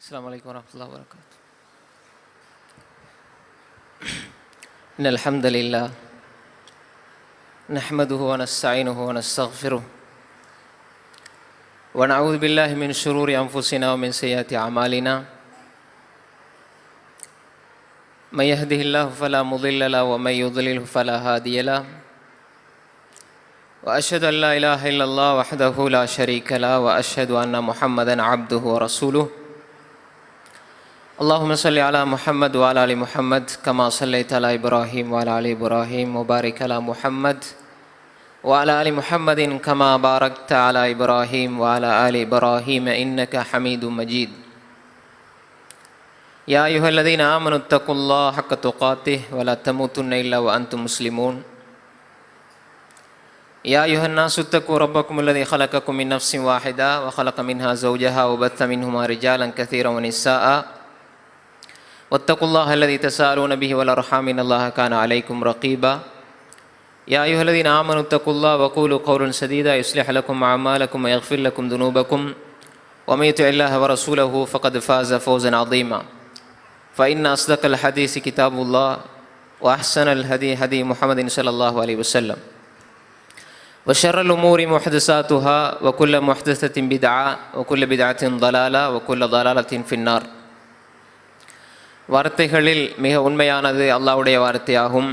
السلام عليكم ورحمة الله وبركاته. إن الحمد لله نحمده ونستعينه ونستغفره ونعوذ بالله من شرور أنفسنا ومن سيئات أعمالنا. من يهده الله فلا مضل له ومن يضلله فلا هادي له. وأشهد أن لا إله إلا الله وحده لا شريك له وأشهد أن محمدا عبده ورسوله. اللهم صل على محمد وعلى آل محمد كما صليت على إبراهيم وعلى آل إبراهيم وبارك على محمد وعلى آل محمد كما باركت على إبراهيم وعلى آل إبراهيم إنك حميد مجيد. يا أيها الذين آمنوا اتقوا الله حق تقاته ولا تموتن إلا وأنتم مسلمون. يا أيها الناس اتقوا ربكم الذي خلقكم من نفس واحدة وخلق منها زوجها وبث منهما رجالا كثيرا ونساء واتقوا الله الذي تساءلون به والأرحام إن الله كان عليكم رقيبا. يا أيها الذين آمنوا اتقوا الله وقولوا قولا سديدا يصلح لكم أعمالكم ويغفر لكم ذنوبكم ومن يطع الله ورسوله فقد فاز فوزا عظيما. فإن أصدق الحديث كتاب الله وأحسن الهدي هدي محمد صلى الله عليه وسلم وشر الأمور محدثاتها وكل محدثة بدعة وكل بدعة ضلالة وكل ضلالة في النار. வார்த்தைகளில் மிக உண்மையானது அல்லாஹ்வுடைய வார்த்தையாகும்.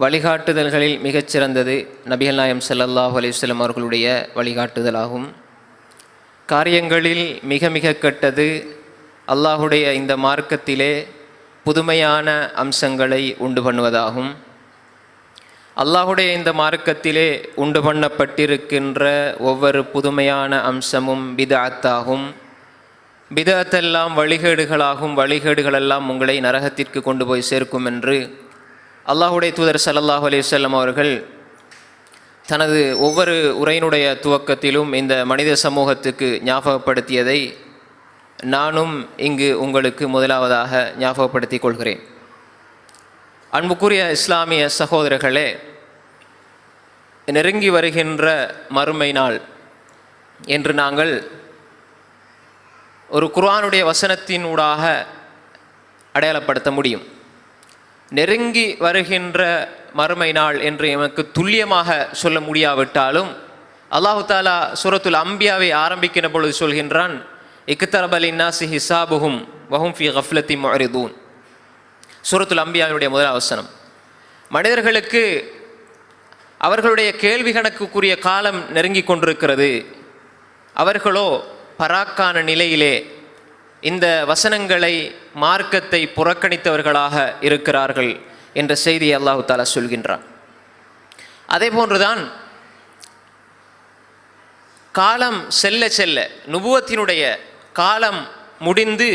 வழிகாட்டுதல்களில் மிகச்சிறந்தது நபிகள் நாயகம் ஸல்லல்லாஹு அலைஹி வஸல்லம் அவர்களுடைய வழிகாட்டுதலாகும். காரியங்களில் மிக மிக கெட்டது அல்லாஹ்வுடைய இந்த மார்க்கத்திலே புதுமையான அம்சங்களை உண்டு பண்ணுவதாகும். அல்லாஹ்வுடைய இந்த மார்க்கத்திலே உண்டு பண்ணப்பட்டிருக்கின்ற ஒவ்வொரு புதுமையான அம்சமும் பிதஅத்தாகும். பிதஅத்தெல்லாம் வழிகேடுகளாகும். வழிகேடுகளெல்லாம் உங்களை நரகத்திற்கு கொண்டு போய் சேர்க்கும் என்று அல்லாஹ்வுடைய தூதர் ஸல்லல்லாஹு அலைஹி வஸல்லம் அவர்கள் தனது ஒவ்வொரு உரையினுடைய துவக்கத்திலும் இந்த மனித சமூகத்துக்கு ஞாபகப்படுத்தியதை நானும் இங்கு உங்களுக்கு முதலாவதாக ஞாபகப்படுத்திக் கொள்கிறேன். அன்புக்குரிய இஸ்லாமிய சகோதரர்களே, நெருங்கி வருகின்ற மறுமை நாள் என்று நாங்கள் ஒரு குர்ஆனுடைய வசனத்தினூடாக அடையாளப்படுத்த முடியும். நெருங்கி வருகின்ற மறுமை நாள் என்று எமக்கு துல்லியமாக சொல்ல முடியாவிட்டாலும் அல்லாஹு தாலா சூரத்துல் அம்பியாவை ஆரம்பிக்கிற பொழுது சொல்கின்றான், இக்தரப லின்னாஸி ஹிசாபுஹும் வஹும் ஃபீ கஃப்லத்தின் முஅரிதூன். சூரத்துல் அம்பியாவுடைய முதல் வசனம். மனிதர்களுக்கு அவர்களுடைய கேள்வி கணக்குக்குரிய காலம் நெருங்கி கொண்டிருக்கிறது. அவர்களோ பராக்கான நிலையிலே இந்த வசனங்களை மார்க்கத்தை புறக்கணித்தவர்களாக இருக்கிறார்கள் என்ற செய்தியை அல்லாஹு தாலா சொல்கின்றான். அதே போன்றுதான் காலம் செல்ல செல்ல நுபுவத்தினுடைய காலம் முடிந்து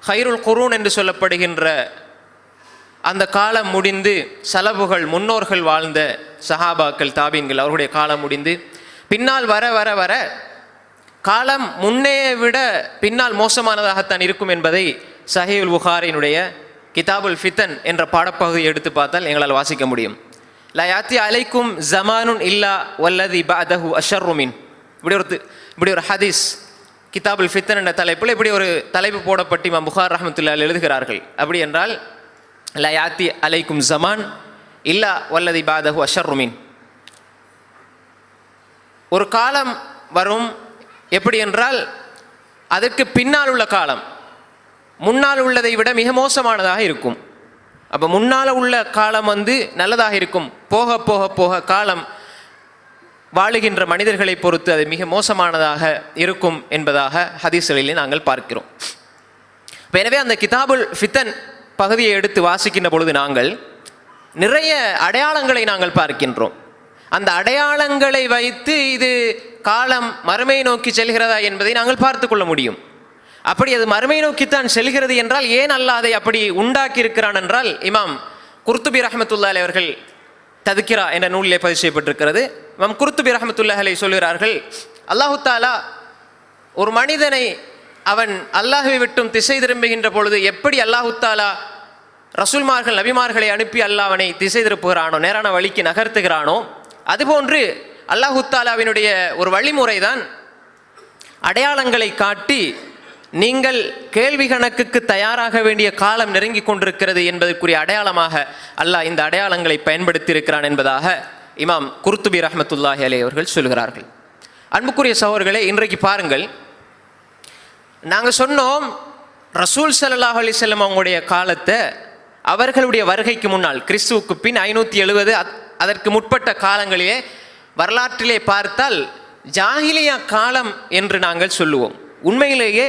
ஹைருல் குரூன் என்று சொல்லப்படுகின்ற அந்த காலம் முடிந்து சலபுகள் முன்னோர்கள் வாழ்ந்த சஹாபாக்கள் தாபீன்கள் அவர்களுடைய காலம் முடிந்து பின்னால் வர வர வர காலம் முன்னே விட பின்னால் மோசமானதாகத்தான் இருக்கும் என்பதை சஹீஹுல் புகாரியினுடைய கிதாபுல் ஃபித்தன் என்ற பாடப்பகுதியை எடுத்து பார்த்தால் எங்களால் வாசிக்க முடியும். லா யாத்தி அலைக்கும் ஜமானுன் இல்லா வல்லதி பஅதஹு அஷர்ரு மின். இப்படி ஒரு ஹதீஸ் கிதாபுல் ஃபித்தன் என்ற தலைப்பில் இப்படி ஒரு தலைப்பு போடப்பட்டு இமாம் புகார் ரஹ்மத்துல்லாஹி எழுதுகிறார்கள். அப்படி என்றால் லா யாத்தி அலைக்கும் ஜமான் இல்லா வல்லதி பஅதஹு அஷர்ரு மின். ஒரு காலம் வரும். எப்படி என்றால் அதற்கு பின்னால் உள்ள காலம் முன்னால் உள்ளதை விட மிக மோசமானதாக இருக்கும். அப்போ முன்னால் உள்ள காலம் நல்லதாக இருக்கும். போக போக போக காலம் வாழுகின்ற மனிதர்களை பொறுத்து அது மிக மோசமானதாக இருக்கும் என்பதாக ஹதீஸ்களிலே நாங்கள் பார்க்கிறோம். எனவே அந்த கிதாபுல் ஃபித்தன் பகுதியை எடுத்து வாசிக்கின்ற பொழுது நாங்கள் நிறைய அடையாளங்களை நாங்கள் பார்க்கின்றோம். அந்த அடையாளங்களை வைத்து இது காலம் மறுமை நோக்கி செல்கிறதா என்பதை நாங்கள் பார்த்து கொள்ள முடியும். அப்படி அது மறுமை நோக்கித்தான் செல்கிறது என்றால் ஏன் அல்லாஹ் அதை அப்படி உண்டாக்கி இருக்கிறான் என்றால் இமாம் குர்துபி ரஹ்மத்துல்லாஹி அவர்கள் ததுக்கிரா என்ற நூலிலே பதிவு செய்யப்பட்டிருக்கிறது. இமாம் குர்துபி ரஹ்மத்துல்லாஹி அலைஹி சொல்கிறார்கள், அல்லாஹு தாலா ஒரு மனிதனை அவன் அல்லாஹ்வை விட்டும் திசை திரும்புகின்ற பொழுது எப்படி அல்லாஹு தாலா ரசூல்மார்கள் நபிமார்களை அனுப்பி அல்லாஹ் அவனை திசை திருப்புகிறானோ, நேரான வழிக்கு நகர்த்துகிறானோ, அதுபோன்று அல்லாஹு தாலாவினுடைய ஒரு வழிமுறை தான் அடையாளங்களை காட்டி நீங்கள் கேள்வி கணக்குக்கு தயாராக வேண்டிய காலம் நெருங்கி கொண்டிருக்கிறது என்பதற்குரிய அடையாளமாக அல்லாஹ் இந்த அடையாளங்களை பயன்படுத்தி இருக்கிறான் என்பதாக இமாம் குர்துபி ரஹ்மத்துல்லாஹி அலைஹி அவர்கள் சொல்கிறார்கள். அன்புக்குரிய சகோதரர்களே, இன்றைக்கு பாருங்கள், நாங்கள் சொன்னோம் ரசூல் ஸல்லல்லாஹு அலைஹி வஸல்லம் அவங்களுடைய காலத்தை அவர்களுடைய வருகைக்கு முன்னால் கிறிஸ்துவுக்கு பின் 570 அதற்கு முற்பட்ட காலங்களிலே வரலாற்றிலே பார்த்தால் ஜாஹிலியா காலம் என்று நாங்கள் சொல்லுவோம். உண்மையிலேயே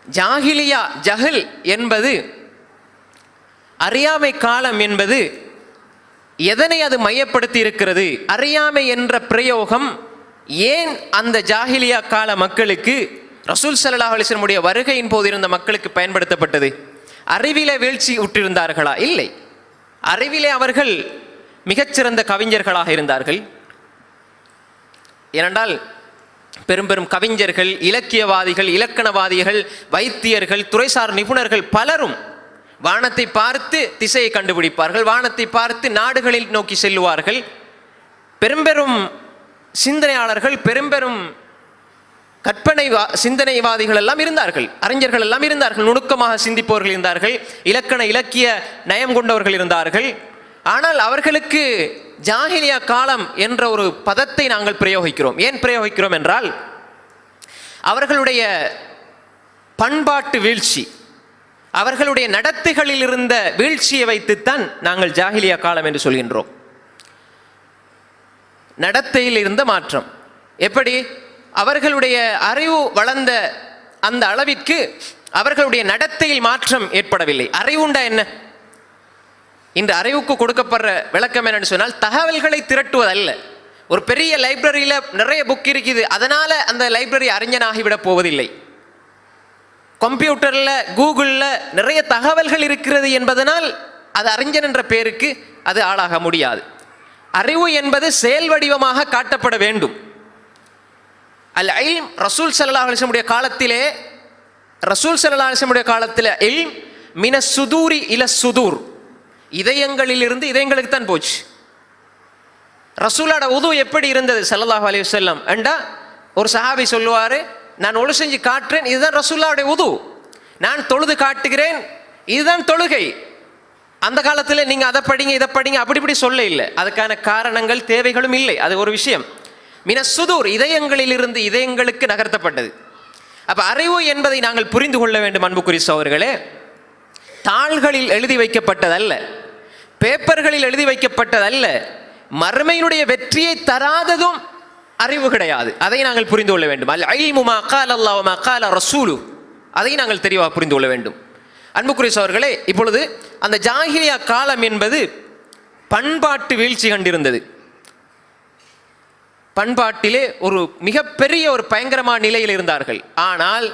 ஜாஹிலியா, ஜஹல் என்பது, அறியாமை காலம் என்பது எதனை அது மையப்படுத்தி இருக்கிறது? அறியாமை என்ற பிரயோகம் ஏன் அந்த ஜாஹிலியா கால மக்களுக்கு, ரசூல் ஸல்லல்லாஹு அலைஹி வஸல்லம் உடைய வருகையின் போது இருந்த மக்களுக்கு பயன்படுத்தப்பட்டது? அறிவிலே வீழ்ச்சி உற்றிருந்தார்களா? இல்லை. அறிவிலே அவர்கள் மிகச்சிறந்த கவிஞர்களாக இருந்தார்கள். ஏனென்றால் பெரும் பெரும் கவிஞர்கள், இலக்கியவாதிகள், இலக்கணவாதிகள், வைத்தியர்கள், துறைசார் நிபுணர்கள் பலரும் வானத்தை பார்த்து திசையை கண்டுபிடிப்பார்கள், வானத்தை பார்த்து நாடுகளில் நோக்கி செல்லுவார்கள். பெரும்பெரும் சிந்தனையாளர்கள், பெரும்பெரும் கற்பனை சிந்தனைவாதிகள் எல்லாம் இருந்தார்கள், அறிஞர்கள் எல்லாம் இருந்தார்கள், நுணுக்கமாக சிந்திப்பவர்கள் இருந்தார்கள், இலக்கண இலக்கிய நயம் கொண்டவர்கள் இருந்தார்கள். ஆனால் அவர்களுக்கு ஜாஹிலியா காலம் என்ற ஒரு பதத்தை நாங்கள் பிரயோகிக்கிறோம். ஏன் பிரயோகிக்கிறோம் என்றால், அவர்களுடைய பண்பாட்டு வீழ்ச்சி, அவர்களுடைய நடத்தைகளில் இருந்த வீழ்ச்சியை வைத்துத்தான் நாங்கள் ஜாஹிலியா காலம் என்று சொல்கின்றோம். நடத்தையில் இருந்த மாற்றம் எப்படி? அவர்களுடைய அறிவு வளர்ந்த அந்த அளவிற்கு அவர்களுடைய நடத்தையில் மாற்றம் ஏற்படவில்லை. அறிவுண்டா என்ன? இந்த அறிவுக்கு கொடுக்கப்படுற விளக்கம் என்னன்னு சொன்னால், தகவல்களை திரட்டுவதல்ல. ஒரு பெரிய லைப்ரரியில் நிறைய புக் இருக்குது, அதனால அந்த லைப்ரரி அறிஞனாகிவிட போவதில்லை. கம்ப்யூட்டரில், கூகுளில் நிறைய தகவல்கள் இருக்கிறது என்பதனால் அது அறிஞன் என்ற பெயருக்கு அது ஆளாக முடியாது. அறிவு என்பது செயல் வடிவமாக காட்டப்பட வேண்டும். அல் இல்ம், ரசூல் ஸல்லல்லாஹு அலைஹி வஸல்லம் காலத்திலே, ரசூல் ஸல்லல்லாஹு அலைஹி வஸல்லம் காலத்தில் இல்ம் மின சுதூரி இல சுதூர், இதயங்களிலிருந்து இதயங்களுக்கு தான் போச்சு. ரசூலோட உது எப்படி இருந்தது ஸல்லல்லாஹு அலைஹி வஸல்லம் என்றா, ஒரு சஹாபி சொல்லுவார், நான் ஒழு செஞ்சு காட்டுறேன், இதுதான் ரசூலுல்லாஹ்வுடைய உது. நான் தொழுது காட்டுகிறேன், இதுதான் தொழுகை. அந்த காலத்தில் நீங்கள் அதை படிங்க இதை படிங்க அப்படி இப்படி சொல்ல இல்லை. அதுக்கான காரணங்கள் தேவைகளும் இல்லை. அது ஒரு விஷயம். மின சுதூர், இதயங்களிலிருந்து இதயங்களுக்கு நகர்த்தப்பட்டது. அப்போ அறிவு என்பதை நாங்கள் புரிந்து கொள்ள வேண்டும் அன்புக்குரிய சகோதரர்களே. தாள்களில் எழுதி வைக்கப்பட்டதல்ல, பேப்பர்களில் எழுதி வைக்கப்பட்டதல்ல, மறுமையினுடைய வெற்றியை தராததும் அறிவு கிடையாது. அதை நாங்கள் புரிந்து கொள்ள வேண்டும். அல் இல்மு மா கால அல்லாஹ் வ மா கால ரசூலு, அதை நாங்கள் தெளிவாக புரிந்து கொள்ள வேண்டும். அன்புக்குரிய சகோதரர்களே, இப்பொழுது அந்த ஜாஹிலியா காலம் என்பது பண்பாட்டு வீழ்ச்சி கண்டிருந்தது. பண்பாட்டிலே ஒரு மிகப்பெரிய ஒரு பயங்கரமான நிலையில் இருந்தார்கள். ஆனால்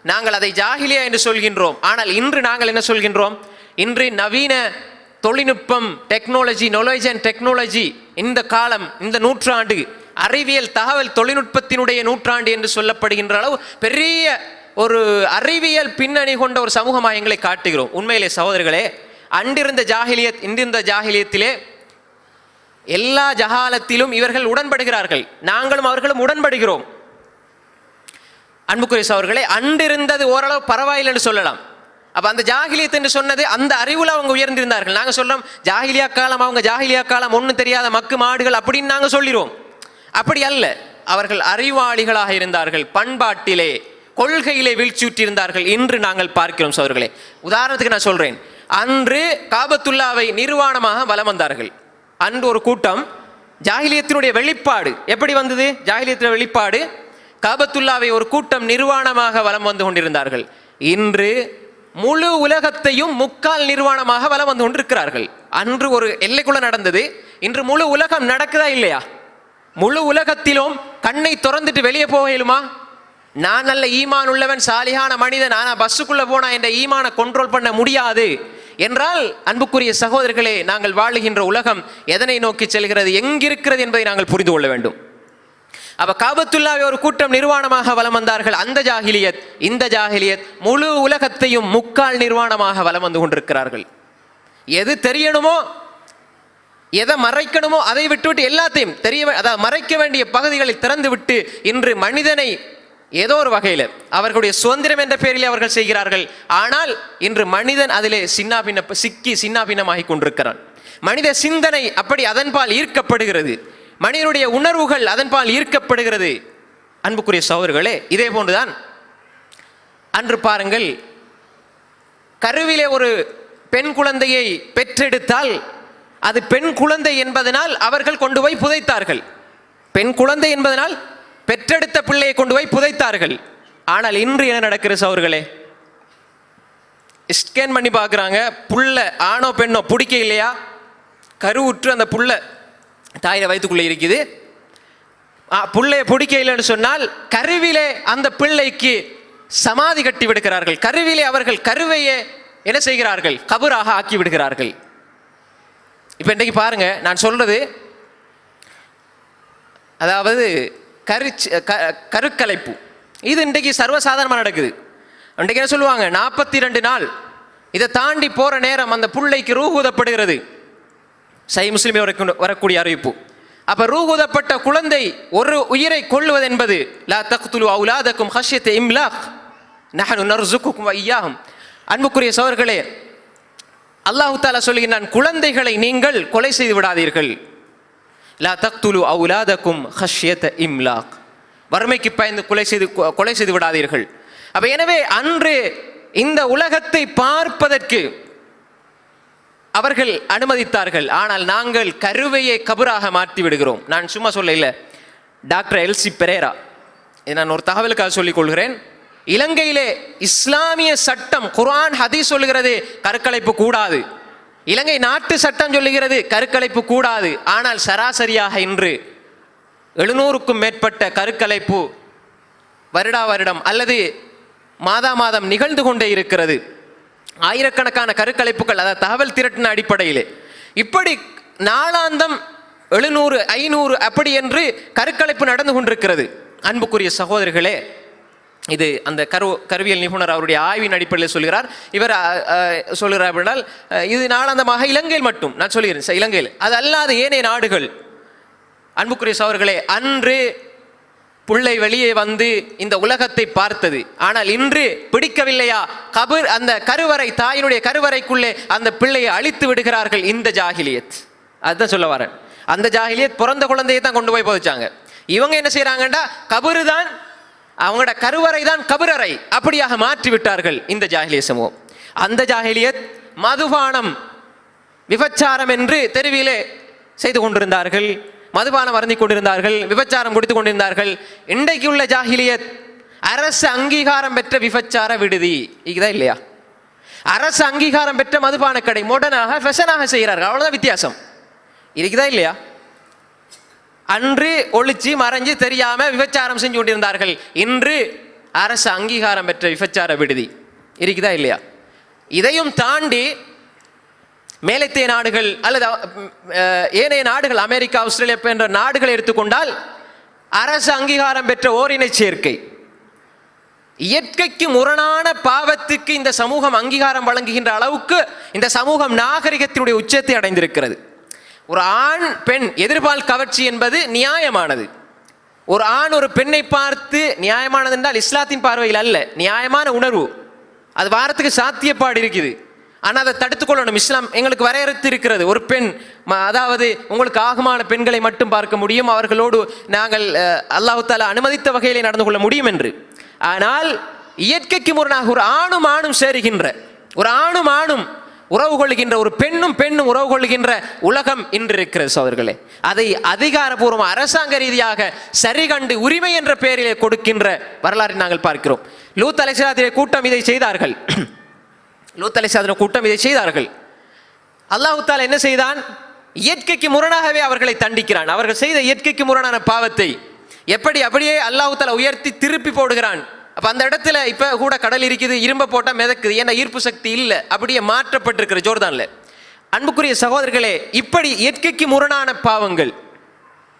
நாங்கள் அதை ஜாஹிலியா என்று சொல்கின்றோம். ஆனால் இன்று நாங்கள் என்ன சொல்கின்றோம்? இன்று நவீன தொழில்நுட்பம், டெக்னாலஜி, நாலேஜ் அண்ட் டெக்னாலஜி, இந்த காலம், இந்த நூற்றாண்டு அறிவியல் தகவல் தொழில்நுட்பத்தினுடைய நூற்றாண்டு என்று சொல்லப்படுகின்ற அளவு பெரிய ஒரு அறிவியல் பின்னணி கொண்ட ஒரு சமூகமாக எங்களை காட்டுகிறோம். உண்மையிலே சகோதரர்களே, அன்றிருந்த ஜாஹிலியத், இன்றிருந்த ஜாஹிலியத்திலே எல்லா ஜஹாலத்திலும் இவர்கள் உடன்படுகிறார்கள், நாங்களும் அவர்களும் உடன்படுகிறோம். அன்புக்குரிய சகோதரர்களே, அன்றிருந்தது ஓரளவு பரவாயில்லை என்று சொல்லலாம். அப்போ அந்த ஜாஹிலியத் என்று சொன்னது அந்த அறிவில் அவங்க உயர்ந்திருந்தார்கள். நாங்கள் சொல்கிறோம் ஜாஹிலியா காலம், அவங்க ஜாஹிலியா காலம், ஒன்றும் தெரியாத மக்கு மாடுகள் அப்படின்னு நாங்கள் சொல்லிடுவோம். அப்படி அல்ல. அவர்கள் அறிவாளிகளாக இருந்தார்கள், பண்பாட்டிலே கொள்கையிலே வீழ்ச்சியுற்றிருந்தார்கள். இன்று நாங்கள் பார்க்கிறோம் சகோதரர்களே. உதாரணத்துக்கு நான் சொல்கிறேன், அன்று காபத்துல்லாவை நிர்வாணமாக வலம் வந்தார்கள். அன்று ஒரு கூட்டம், ஜாஹிலியத்தினுடைய வெளிப்பாடு எப்படி வந்தது? ஜாஹிலியத்தின் வெளிப்பாடு, காபத்துல்லாவை ஒரு கூட்டம் நிர்வாணமாக வலம் வந்து கொண்டிருந்தார்கள். இன்று முழு உலகத்தையும் முக்கால் நிர்வாணமாக வலம் வந்து கொண்டிருக்கிறார்கள். அன்று ஒரு எல்லைக்குள்ள நடந்தது, இன்று முழு உலகம் நடக்குதா இல்லையா? முழு உலகத்திலும் கண்ணை திறந்துட்டு வெளியே போகலுமா? நான் நல்ல ஈமான் உள்ளவன், சாலிகான மனிதன், ஆனால் பஸ்ஸுக்குள்ள போனா என்ற ஈமானை கண்ட்ரோல் பண்ண முடியாது என்றால், அன்புக்குரிய சகோதரர்களே, நாங்கள் வாழுகின்ற உலகம் எதனை நோக்கி செல்கிறது, எங்கிருக்கிறது என்பதை நாங்கள் புரிந்து கொள்ள வேண்டும். அப்ப காபத்துல்லாவை ஒரு கூட்டம் நிர்வாணமாக வலம் வந்தார்கள். அந்த ஜாஹிலியத், இந்த ஜாஹிலியத் முழு உலகத்தையும் முக்கால் நிர்வாணமாக வலம் வந்து கொண்டிருக்கிறார்கள். எது தெரியணுமோ, எதை மறைக்கணுமோ அதை விட்டுவிட்டு எல்லாத்தையும் அதாவது மறைக்க வேண்டிய பகுதிகளை திறந்து விட்டு இன்று மனிதனை ஏதோ ஒரு வகையில் அவர்களுடைய சுதந்திரம் என்ற பெயரில் அவர்கள் செய்கிறார்கள். ஆனால் இன்று மனிதன் அதிலே சிக்கி சின்னாபின்னமாகி கொண்டிருக்கிறான். மனித சிந்தனை அப்படி அதன்பால் ஈர்க்கப்படுகிறது, மனிதனுடைய உணர்வுகள் அதன்பால் ஈர்க்கப்படுகிறது. அன்புக்குரிய சகோதரர்களே, இதே போன்றுதான் அன்று பாருங்கள், கருவிலே ஒரு பெண் குழந்தையை பெற்றெடுத்தால் அது பெண் குழந்தை என்பதனால் அவர்கள் கொண்டு போய் புதைத்தார்கள். பெண் குழந்தை என்பதனால் பெற்றெடுத்த பிள்ளையை கொண்டு போய் புதைத்தார்கள். ஆனால் இன்று என்ன நடக்கிறது சகோதரர்களே? ஸ்கேன் பண்ணி பார்க்குறாங்க, புள்ள ஆணோ பெண்ணோ பிடிக்க இல்லையா, கருவுற்று அந்த புள்ள தாயை வயிற்றுக்குள்ளே இருக்குது, புள்ளையை பிடிக்க இல்லைன்னு சொன்னால் கருவிலே அந்த பிள்ளைக்கு சமாதி கட்டி விடுகிறார்கள். கருவிலே அவர்கள் கருவையே என்ன செய்கிறார்கள்? கபராக ஆக்கி விடுகிறார்கள். இப்போ இன்றைக்கு பாருங்க, நான் சொல்றது அதாவது கருக்கலைப்பு, இது இன்றைக்கு சர்வசாதாரணமாக நடக்குது. இன்றைக்கு என்ன சொல்லுவாங்க, 42 நாள் இதை தாண்டி போற நேரம் அந்த புள்ளைக்கு ரூஹூதப்படுகிறது. சஹீஹ் முஸ்லிமில் வரக்கூடிய அறிவிப்பு. அப்ப ரூஹூதப்பட்ட குழந்தை ஒரு உயிரை கொள்வது என்பது லா தக்துலு அவுலாதக்கும் ஹஷ்யத இம்லாக் நஹனு நர்சுகுக்கும் வ இய்யாஹும். அன்புக்குரிய சகோதரர்களே, அல்லாஹ் தஆலா சொல்கிறான், குழந்தைகளை நீங்கள் கொலை செய்து விடாதீர்கள். லா தக்துலு அவுலாதக்கும் ஹஷ்யத இம்லாக், வறுமைக்கு பயந்து கொலை செய்து விடாதீர்கள். அப்ப எனவே அன்று இந்த உலகத்தை பார்ப்பதற்கு அவர்கள் அனுமதித்தார்கள். ஆனால் நாங்கள் கருவையை கபராக மாற்றி விடுகிறோம். நான் சும்மா சொல்ல இல்லை, டாக்டர் எல்சி பெரேரா, நான் ஒரு தகவலுக்காக சொல்லிக் கொள்கிறேன். இலங்கையிலே இஸ்லாமிய சட்டம், குர்ஆன் ஹதீஸ் சொல்லுகிறது கருக்கலைப்பு கூடாது. இலங்கை நாட்டு சட்டம் சொல்லுகிறது கருக்கலைப்பு கூடாது. ஆனால் சராசரியாக இன்று 700க்கும் மேற்பட்ட கருக்கலைப்பு வருடா வருடம் அல்லது மாதா மாதம் நிகழ்ந்து கொண்டே இருக்கிறது. ஆயிரக்கணக்கான கருக்கலைப்புகள், அதாவது தகவல் திரட்டின அடிப்படையிலே இப்படி நாளாந்தம் 700 500 அப்படி என்று கருக்கலைப்பு நடந்து கொண்டிருக்கிறது. அன்புக்குரிய சகோதரர்களே, இது அந்த கருவியல் நிபுணர் அவருடைய ஆய்வின் அடிப்படையில் சொல்கிறார். இவர் சொல்கிறார் அப்படின்னால் இது நாளாந்தமாக இலங்கையில் மட்டும், நான் சொல்கிறேன் இலங்கையில், அது அல்லாத ஏனைய நாடுகள். அன்புக்குரிய சகோதரர்களே, அன்று புள்ளை வெளியே வந்து இந்த உலகத்தை பார்த்தது. ஆனால் இன்று பிடிக்கவில்லையா, அந்த கருவறை, தாயினுடைய கருவறைக்குள்ளே அந்த பிள்ளையை அழித்து விடுகிறார்கள். இந்த ஜாஹிலியத், அதுதான் சொல்ல வரேன். அந்த ஜாஹிலியத் பிறந்த குழந்தையை தான் கொண்டு போய் புதைச்சாங்க. இவங்க என்ன செய்யறாங்கண்டா, கபரு தான் அவங்களோட கருவறை தான் கபரறை, அப்படியாக மாற்றி விட்டார்கள் இந்த ஜாஹிலிய சமூகம். அந்த ஜாஹிலியத் மதுபானம், விபச்சாரம் என்று தெருவிலே செய்து கொண்டிருந்தார்கள், மதுபானம் வருந்தி கொண்டிருந்தார்கள், விபச்சாரம் குடித்து கொண்டிருந்தார்கள். இன்றைக்கு உள்ள ஜாஹிலியத் அரசு அங்கீகாரம் பெற்ற விபச்சார விடுதி, இதுதான் இல்லையா? அரசு அங்கீகாரம் பெற்ற மதுபான கடை மாடர்னாக ஃபேஷனாக செய்கிறார்கள். அவ்வளவுதான் வித்தியாசம். இருக்குதா இல்லையா? அன்று ஒளிச்சு மறைஞ்சு தெரியாம விபச்சாரம் செஞ்சு கொண்டிருந்தார்கள். இன்று அரசு அங்கீகாரம் பெற்ற விபச்சார விடுதி இருக்குதா இல்லையா? இதையும் தாண்டி மேலைத்தேய நாடுகள் அல்லது ஏனைய நாடுகள், அமெரிக்கா, ஆஸ்திரேலியா போன்ற நாடுகளை எடுத்துக்கொண்டால் அரசு அங்கீகாரம் பெற்ற ஓரினை சேர்க்கை, இயற்கைக்கு முரணான பாவத்துக்கு இந்த சமூகம் அங்கீகாரம் வழங்குகின்ற அளவுக்கு இந்த சமூகம் நாகரிகத்தினுடைய உச்சத்தை அடைந்திருக்கிறது. ஒரு ஆண் பெண் எதிர்பால் கவர்ச்சி என்பது நியாயமானது. ஒரு ஆண் ஒரு பெண்ணை பார்த்து நியாயமானது என்றால் இஸ்லாத்தின் பார்வையில் அல்ல, நியாயமான உணர்வு, அது வாரத்துக்கு சாத்தியப்பாடு இருக்குது. ஆனால் அதை தடுத்துக்கொள்ளணும். இஸ்லாம் எங்களுக்கு வரையறுத்து இருக்கிறது. ஒரு பெண், அதாவது உங்களுக்கு ஆகுமான பெண்களை மட்டும் பார்க்க முடியும், அவர்களோடு நாங்கள் அல்லாஹ் தஆலா அனுமதித்த வகையிலே நடந்து கொள்ள முடியும் என்று. ஆனால் இயற்கைக்கு முரணாக ஒரு ஆணும் ஆணும் சேருகின்ற, ஒரு ஆணும் ஆணும் உறவு கொள்கின்ற, ஒரு பெண்ணும் பெண்ணும் உறவு கொள்கின்ற உலகம் இன்று இருக்கிறது சகோதரர்களே. அதை அதிகாரபூர்வ அரசாங்க ரீதியாக சரி கண்டு உரிமை என்ற பெயரிலே கொடுக்கின்ற வரலாறை நாங்கள் பார்க்கிறோம். லூத் அலைஹிஸ்ஸலாத்துடைய கூட்டம் இதை செய்தார்கள். லூத் அலைஹிஸ்ஸலாத்துடைய கூட்டம் இதை செய்தார்கள். அல்லாஹ் தஆலா என்ன செய்தான்? இயற்கைக்கு முரணாகவே அவர்களை தண்டிக்கிறான். அவர்கள் செய்த இயற்கைக்கு முரணான பாவத்தை எப்படி அப்படியே அல்லாஹ் தஆலா உயர்த்தி திருப்பி போடுகிறான். அப்போ அந்த இடத்துல இப்போ கூட கடல் இருக்குது, இரும்பை போட்டால் மிதக்குது, ஏன்னா ஈர்ப்பு சக்தி இல்லை, அப்படியே மாற்றப்பட்டிருக்கிற ஜோர்தானில். அன்புக்குரிய சகோதரர்களே, இப்படி இயற்கைக்கு முரணான பாவங்கள்,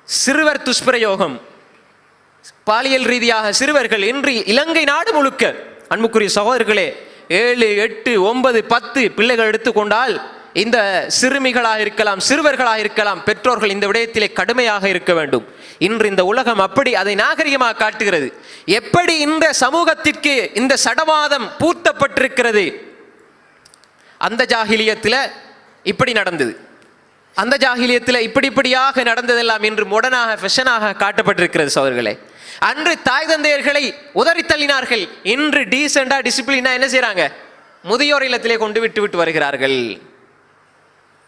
சிறுவர் துஷ்பிரயோகம், பாலியல் ரீதியாக சிறுவர்கள் இன்று இலங்கை நாடு முழுக்க, அன்புக்குரிய சகோதரர்களே, 7, 8, 9, 10 பிள்ளைகள் எடுத்துக்கொண்டால் இந்த சிறுமிகளாக இருக்கலாம், சிறுவர்களாக இருக்கலாம், பெற்றோர்கள் இந்த விடயத்திலே கடுமையாக இருக்க வேண்டும். இன்று இந்த உலகம் அப்படி அதை நாகரிகமாக காட்டுகிறது. எப்படி இந்த சமூகத்திற்கு இந்த சடவாதம் பூர்த்தப்பட்டிருக்கிறது, அந்த ஜாகிலியத்தில் இப்படி நடந்தது, அந்த ஜாகிலியத்தில் இப்படியாக நடந்ததெல்லாம் இன்று மாடர்னாக ஃபேஷனாக காட்டப்பட்டிருக்கிறது. சகோதரர்களே, அன்று தாய் தந்தையர்களை உதறி தள்ளினார்கள், இன்று டீசெண்டா டிசிப்ளினா என்ன செய்யறாங்க, முதியோர் இல்லத்திலே கொண்டு விட்டு வருகிறார்கள்.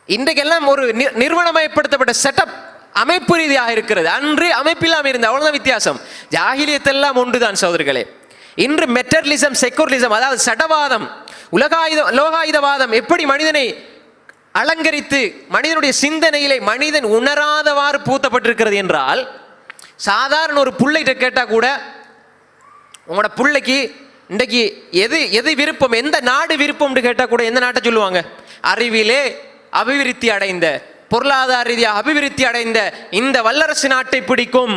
இன்றைக்கெல்லாம் ஒரு நிறுவனமயப்படுத்தப்பட்ட செட்டப் அமைப்பு ரீதியாக இருக்கிறது. அன்று அமைப்பில்லாமல் இருந்த, அவ்வளவுதான் வித்தியாசம். ஜாகிலியத்தெல்லாம் ஒன்றுதான் சகோதரர்களே. இன்று மெட்டர்லிசம், செக்குலரிசம், அதாவது சடவாதம், லோகாயுதவாதம் எப்படி மனிதனை அலங்கரித்து மனிதனுடைய சிந்தனையிலே மனிதன் உணராதவாறு பூத்தப்பட்டிருக்கிறது என்றால், சாதாரண ஒரு பிள்ளைகிட்ட கேட்டால் கூட, உங்களோட பிள்ளைக்கு இன்றைக்கு எது விருப்பம், எந்த நாடு விருப்பம்னு கேட்டால் கூட எந்த நாட்டை சொல்லுவாங்க? அறிவிலே அபிவிருத்தி அடைந்த, பொருளாதார ரீதியாக அபிவிருத்தி அடைந்த இந்த வல்லரசு நாட்டை பிடிக்கும்,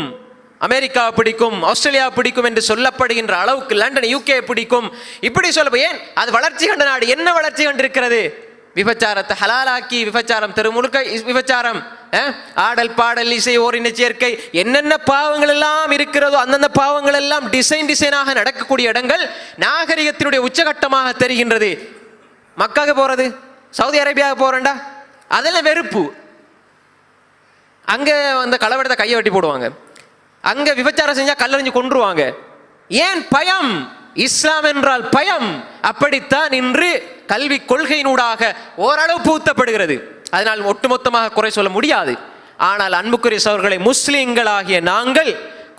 அமெரிக்கா பிடிக்கும், ஆஸ்திரேலியா பிடிக்கும் என்று சொல்லப்படுகின்ற அளவுக்கு லண்டன், யூகே பிடிக்கும், இப்படி சொல்ல. ஏன்? அது வளர்ச்சி கண்ட நாடு. என்ன வளர்ச்சி கண்டிருக்கிறது? விபச்சாரத்தை ஹலாலாக்கி, விபச்சாரம் தெருமுழுக்க விபச்சாரம், ஆடல் பாடல் இசை ஓரின சேர்க்கை, என்னென்ன பாவங்கள் எல்லாம் இருக்கிறதோ அந்தந்த பாவங்கள் எல்லாம் டிசைனாக நடக்கக்கூடிய இடங்கள் நாகரிகத்தினுடைய உச்சகட்டமாக தெரிகின்றது. மக்காவுக்கு போறது, சவுதி அரேபியாவுக்கு போறேன்டா, அதெல்லாம் வெறுப்பு. அங்க அந்த களவெடுத்த கையை வெட்டி போடுவாங்க, அங்க விபச்சாரம் செஞ்சா கல்லறிஞ்சு கொன்றுவாங்க. ஏன்? பயம். இஸ்லாம் என்றால் பயம். அப்படித்தான் இன்று கல்வி கொள்கையினூடாக ஓரளவு பூத்தப்படுகிறது. அதனால் ஒட்டுமொத்தமாக குறை சொல்ல முடியாது. ஆனால் அன்புக்குரிய சகோதரர்களே, முஸ்லிம்களாகிய நாங்கள்,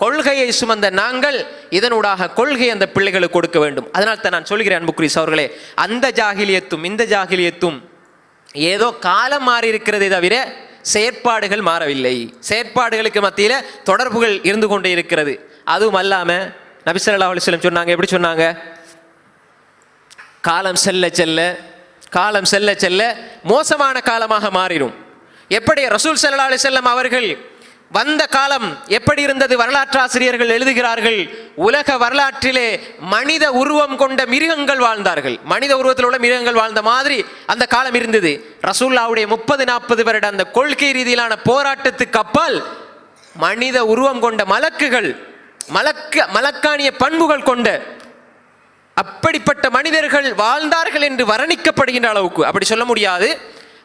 கொள்கையை சுமந்த நாங்கள், இதனூடாக கொள்கை அந்த பிள்ளைகளுக்கு கொடுக்க வேண்டும். அதனால் தான் நான் சொல்கிறேன் அன்புக்குரிய சகோதரர்களே, அந்த ஜாகிலியத்தும் இந்த ஜாகிலியத்தும் ஏதோ காலம் மாறி இருக்கிறதே தவிர செயற்பாடுகள் மாறவில்லை. செயற்பாடுகளுக்கு மத்தியில் தொடர்புகள் இருந்து கொண்டே இருக்கிறது. அதுவும் அல்லாம நபி ஸல்லல்லாஹு அலைஹி வஸல்லம் சொன்னாங்க, எப்படி சொன்னாங்க? காலம் செல்ல செல்ல மோசமான காலமாக மாறிடும். எப்படி ரசூல் ஸல்லல்லாஹு அலைஹி வஸல்லம் அவர்கள் வந்த காலம் எப்படி இருந்தது? வரலாற்று ஆசிரியர்கள் எழுதுகிறார்கள், உலக வரலாற்றிலே மனித உருவம் கொண்ட மிருகங்கள் வாழ்ந்தார்கள். மனித உருவத்தில் உள்ள மிருகங்கள் வாழ்ந்த மாதிரி அந்த காலம் இருந்தது. ரசூலுல்லாஹ்வுடைய 30-40 வருட அந்த கொள்கை ரீதியிலான போராட்டத்துக்கு அப்பால் மனித உருவம் கொண்ட மலக்குகள், மலக்கானிய பண்புகள் கொண்ட அப்படிப்பட்ட மனிதர்கள் வாழ்ந்தார்கள் என்று வர்ணிக்கப்படுகின்ற அளவுக்கு, அப்படி சொல்ல முடியாது,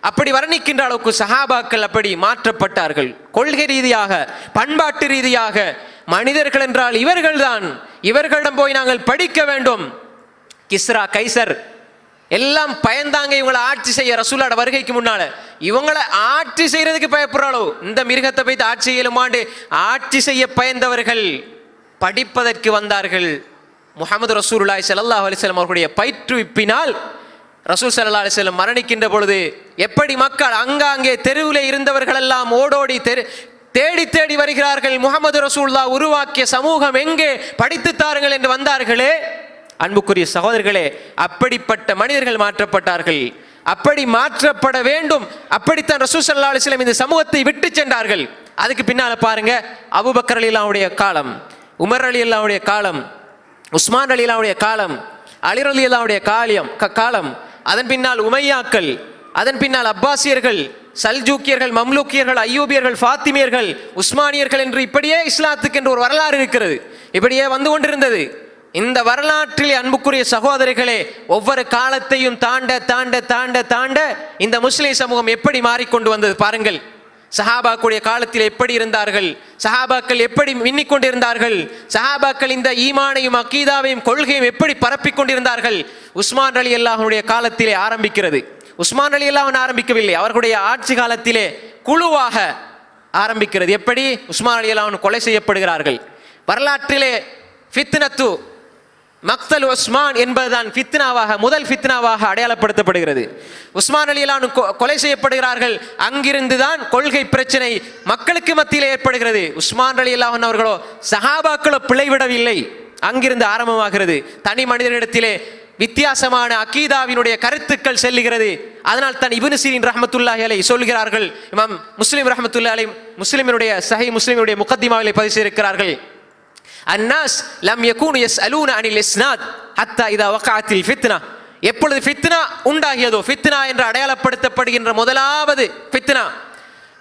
அப்படி வர்ணிக்கின்ற அளவுக்கு சஹாபாக்கள் அப்படி மாற்றப்பட்டார்கள். கொள்கை ரீதியாக, பண்பாட்டு ரீதியாக மனிதர்கள் என்றால் இவர்கள்தான், இவர்களிடம் போய் நாங்கள் படிக்க வேண்டும். கிஸ்ரா, கைசர் எல்லாம் பயந்தாங்க இவங்களை ஆட்சி செய்ய. ரசூலோட வருகைக்கு முன்னால இவங்களை ஆட்சி செய்யறதுக்கு பயப்படுற அளவு இந்த மிருகத்தை போய் ஆட்சி செய்யலுமாண்டு ஆட்சி செய்ய பயந்தவர்கள் படிப்பதற்கு வந்தார்கள். முஹம்மது ரசூலுல்லாஹி ஸல்லல்லாஹு அலைஹி வஸல்லம் அவர்களுடைய பயிற்றுவிப்பினால் ரசூல் ஸல்லல்லாஹு அலைஹி வஸல்லம் மரணிக்கின்ற பொழுது எப்படி மக்கள் அங்காங்கே தெருவிலே இருந்தவர்கள் எல்லாம் ஓடோடி தேடி வருகிறார்கள். முஹம்மது ரசூலுல்லாஹ் உருவாக்கிய சமூகம் எங்கே, படித்து தாருங்கள் என்று வந்தார்களே. அன்புக்குரிய சகோதரர்களே, அப்படிப்பட்ட மனிதர்கள் மாற்றப்பட்டார்கள். அப்படி மாற்றப்பட வேண்டும். அப்படித்தான் ரசூல் ஸல்லல்லாஹு அலைஹி வஸல்லம் இந்த சமூகத்தை விட்டு சென்றார்கள். அதுக்கு பின்னால பாருங்க, அபூபக்கர் ரலியல்லாஹுடைய காலம், உமர் ரலியல்லாஹுடைய காலம், உஸ்மான் ரலியல்லாஹுடைய காலம், அலி ரலியல்லாஹுடைய காலம், அதன் பின்னால் உமையாக்கள், அதன் பின்னால் அப்பாசியர்கள், சல்ஜூக்கியர்கள், மம்லூக்கியர்கள், ஐயூபியர்கள், ஃபாத்திமியர்கள், உஸ்மானியர்கள் என்று இப்படியே இஸ்லாத்துக்கு என்று ஒரு வரலாறு இருக்கிறது. இப்படியே வந்து கொண்டிருந்தது. இந்த வரலாற்றிலே அன்புக்குரிய சகோதரிகளே, ஒவ்வொரு காலத்தையும் தாண்ட தாண்ட தாண்ட தாண்ட இந்த முஸ்லிம் சமூகம் எப்படி மாறிக்கொண்டு வந்தது பாருங்கள். சஹாபாக்குடைய காலத்தில் எப்படி இருந்தார்கள், சஹாபாக்கள் எப்படி மின்னிக் கொண்டிருந்தார்கள், சஹாபாக்கள் இந்த ஈமானையும் அக்கீதாவையும் கொள்கையும் எப்படி பரப்பிக் கொண்டிருந்தார்கள். உஸ்மான் ரலியல்லாஹுடைய காலத்திலே ஆரம்பிக்கிறது. உஸ்மான் ரலியல்லாஹு ஆரம்பிக்கவில்லை, அவர்களுடைய ஆட்சி காலத்திலே குழுவாக ஆரம்பிக்கிறது. எப்படி? உஸ்மான் ரலியல்லாஹு கொலை செய்யப்படுகிறார்கள். வரலாற்றிலே ஃபித்னத்து மக்தல் உஸ்மான் என்பதுதான் ஃபித்னாவாக, முதல் ஃபித்னாவாக அடையாளப்படுத்தப்படுகிறது. உஸ்மான் ரலியல்லாஹு கொலை செய்யப்படுகிறார்கள். அங்கிருந்துதான் கொள்கை பிரச்சனை மக்களுக்கு மத்தியில் ஏற்படுகிறது. உஸ்மான் ரலியல்லாஹு அவர்களோ சஹாபாக்களோ பிழைவிடவில்லை, அங்கிருந்து ஆரம்பமாகிறது. தனி மனிதனிடத்திலே வித்தியாசமான அகீதாவினுடைய கருத்துக்கள் செல்லுகிறது. அதனால் தான் இப்னு சீரின் ரஹ்மத்துல்லாஹி அலைஹி சொல்கிறார்கள், இமாம் முஸ்லிம் ரஹ்மத்துல்லாஹி அலைஹி முஸ்லிமினுடைய சஹீஹ் முஸ்லிமினுடைய முகத்திமாவிலே பதிவு செய்திருக்கிறார்கள், அன்னாஸ் லம் யகூனு யஸ்அலூன அனில் இஸ்னாத் ஹத்தா இதா வகஅத்தில் ஃபித்னா. எப்பொழுது ஃபித்னா உண்டாகியதோ, ஃபித்னா என்று அடையாளப்படுத்தப்படுகின்ற முதலாவது ஃபித்னா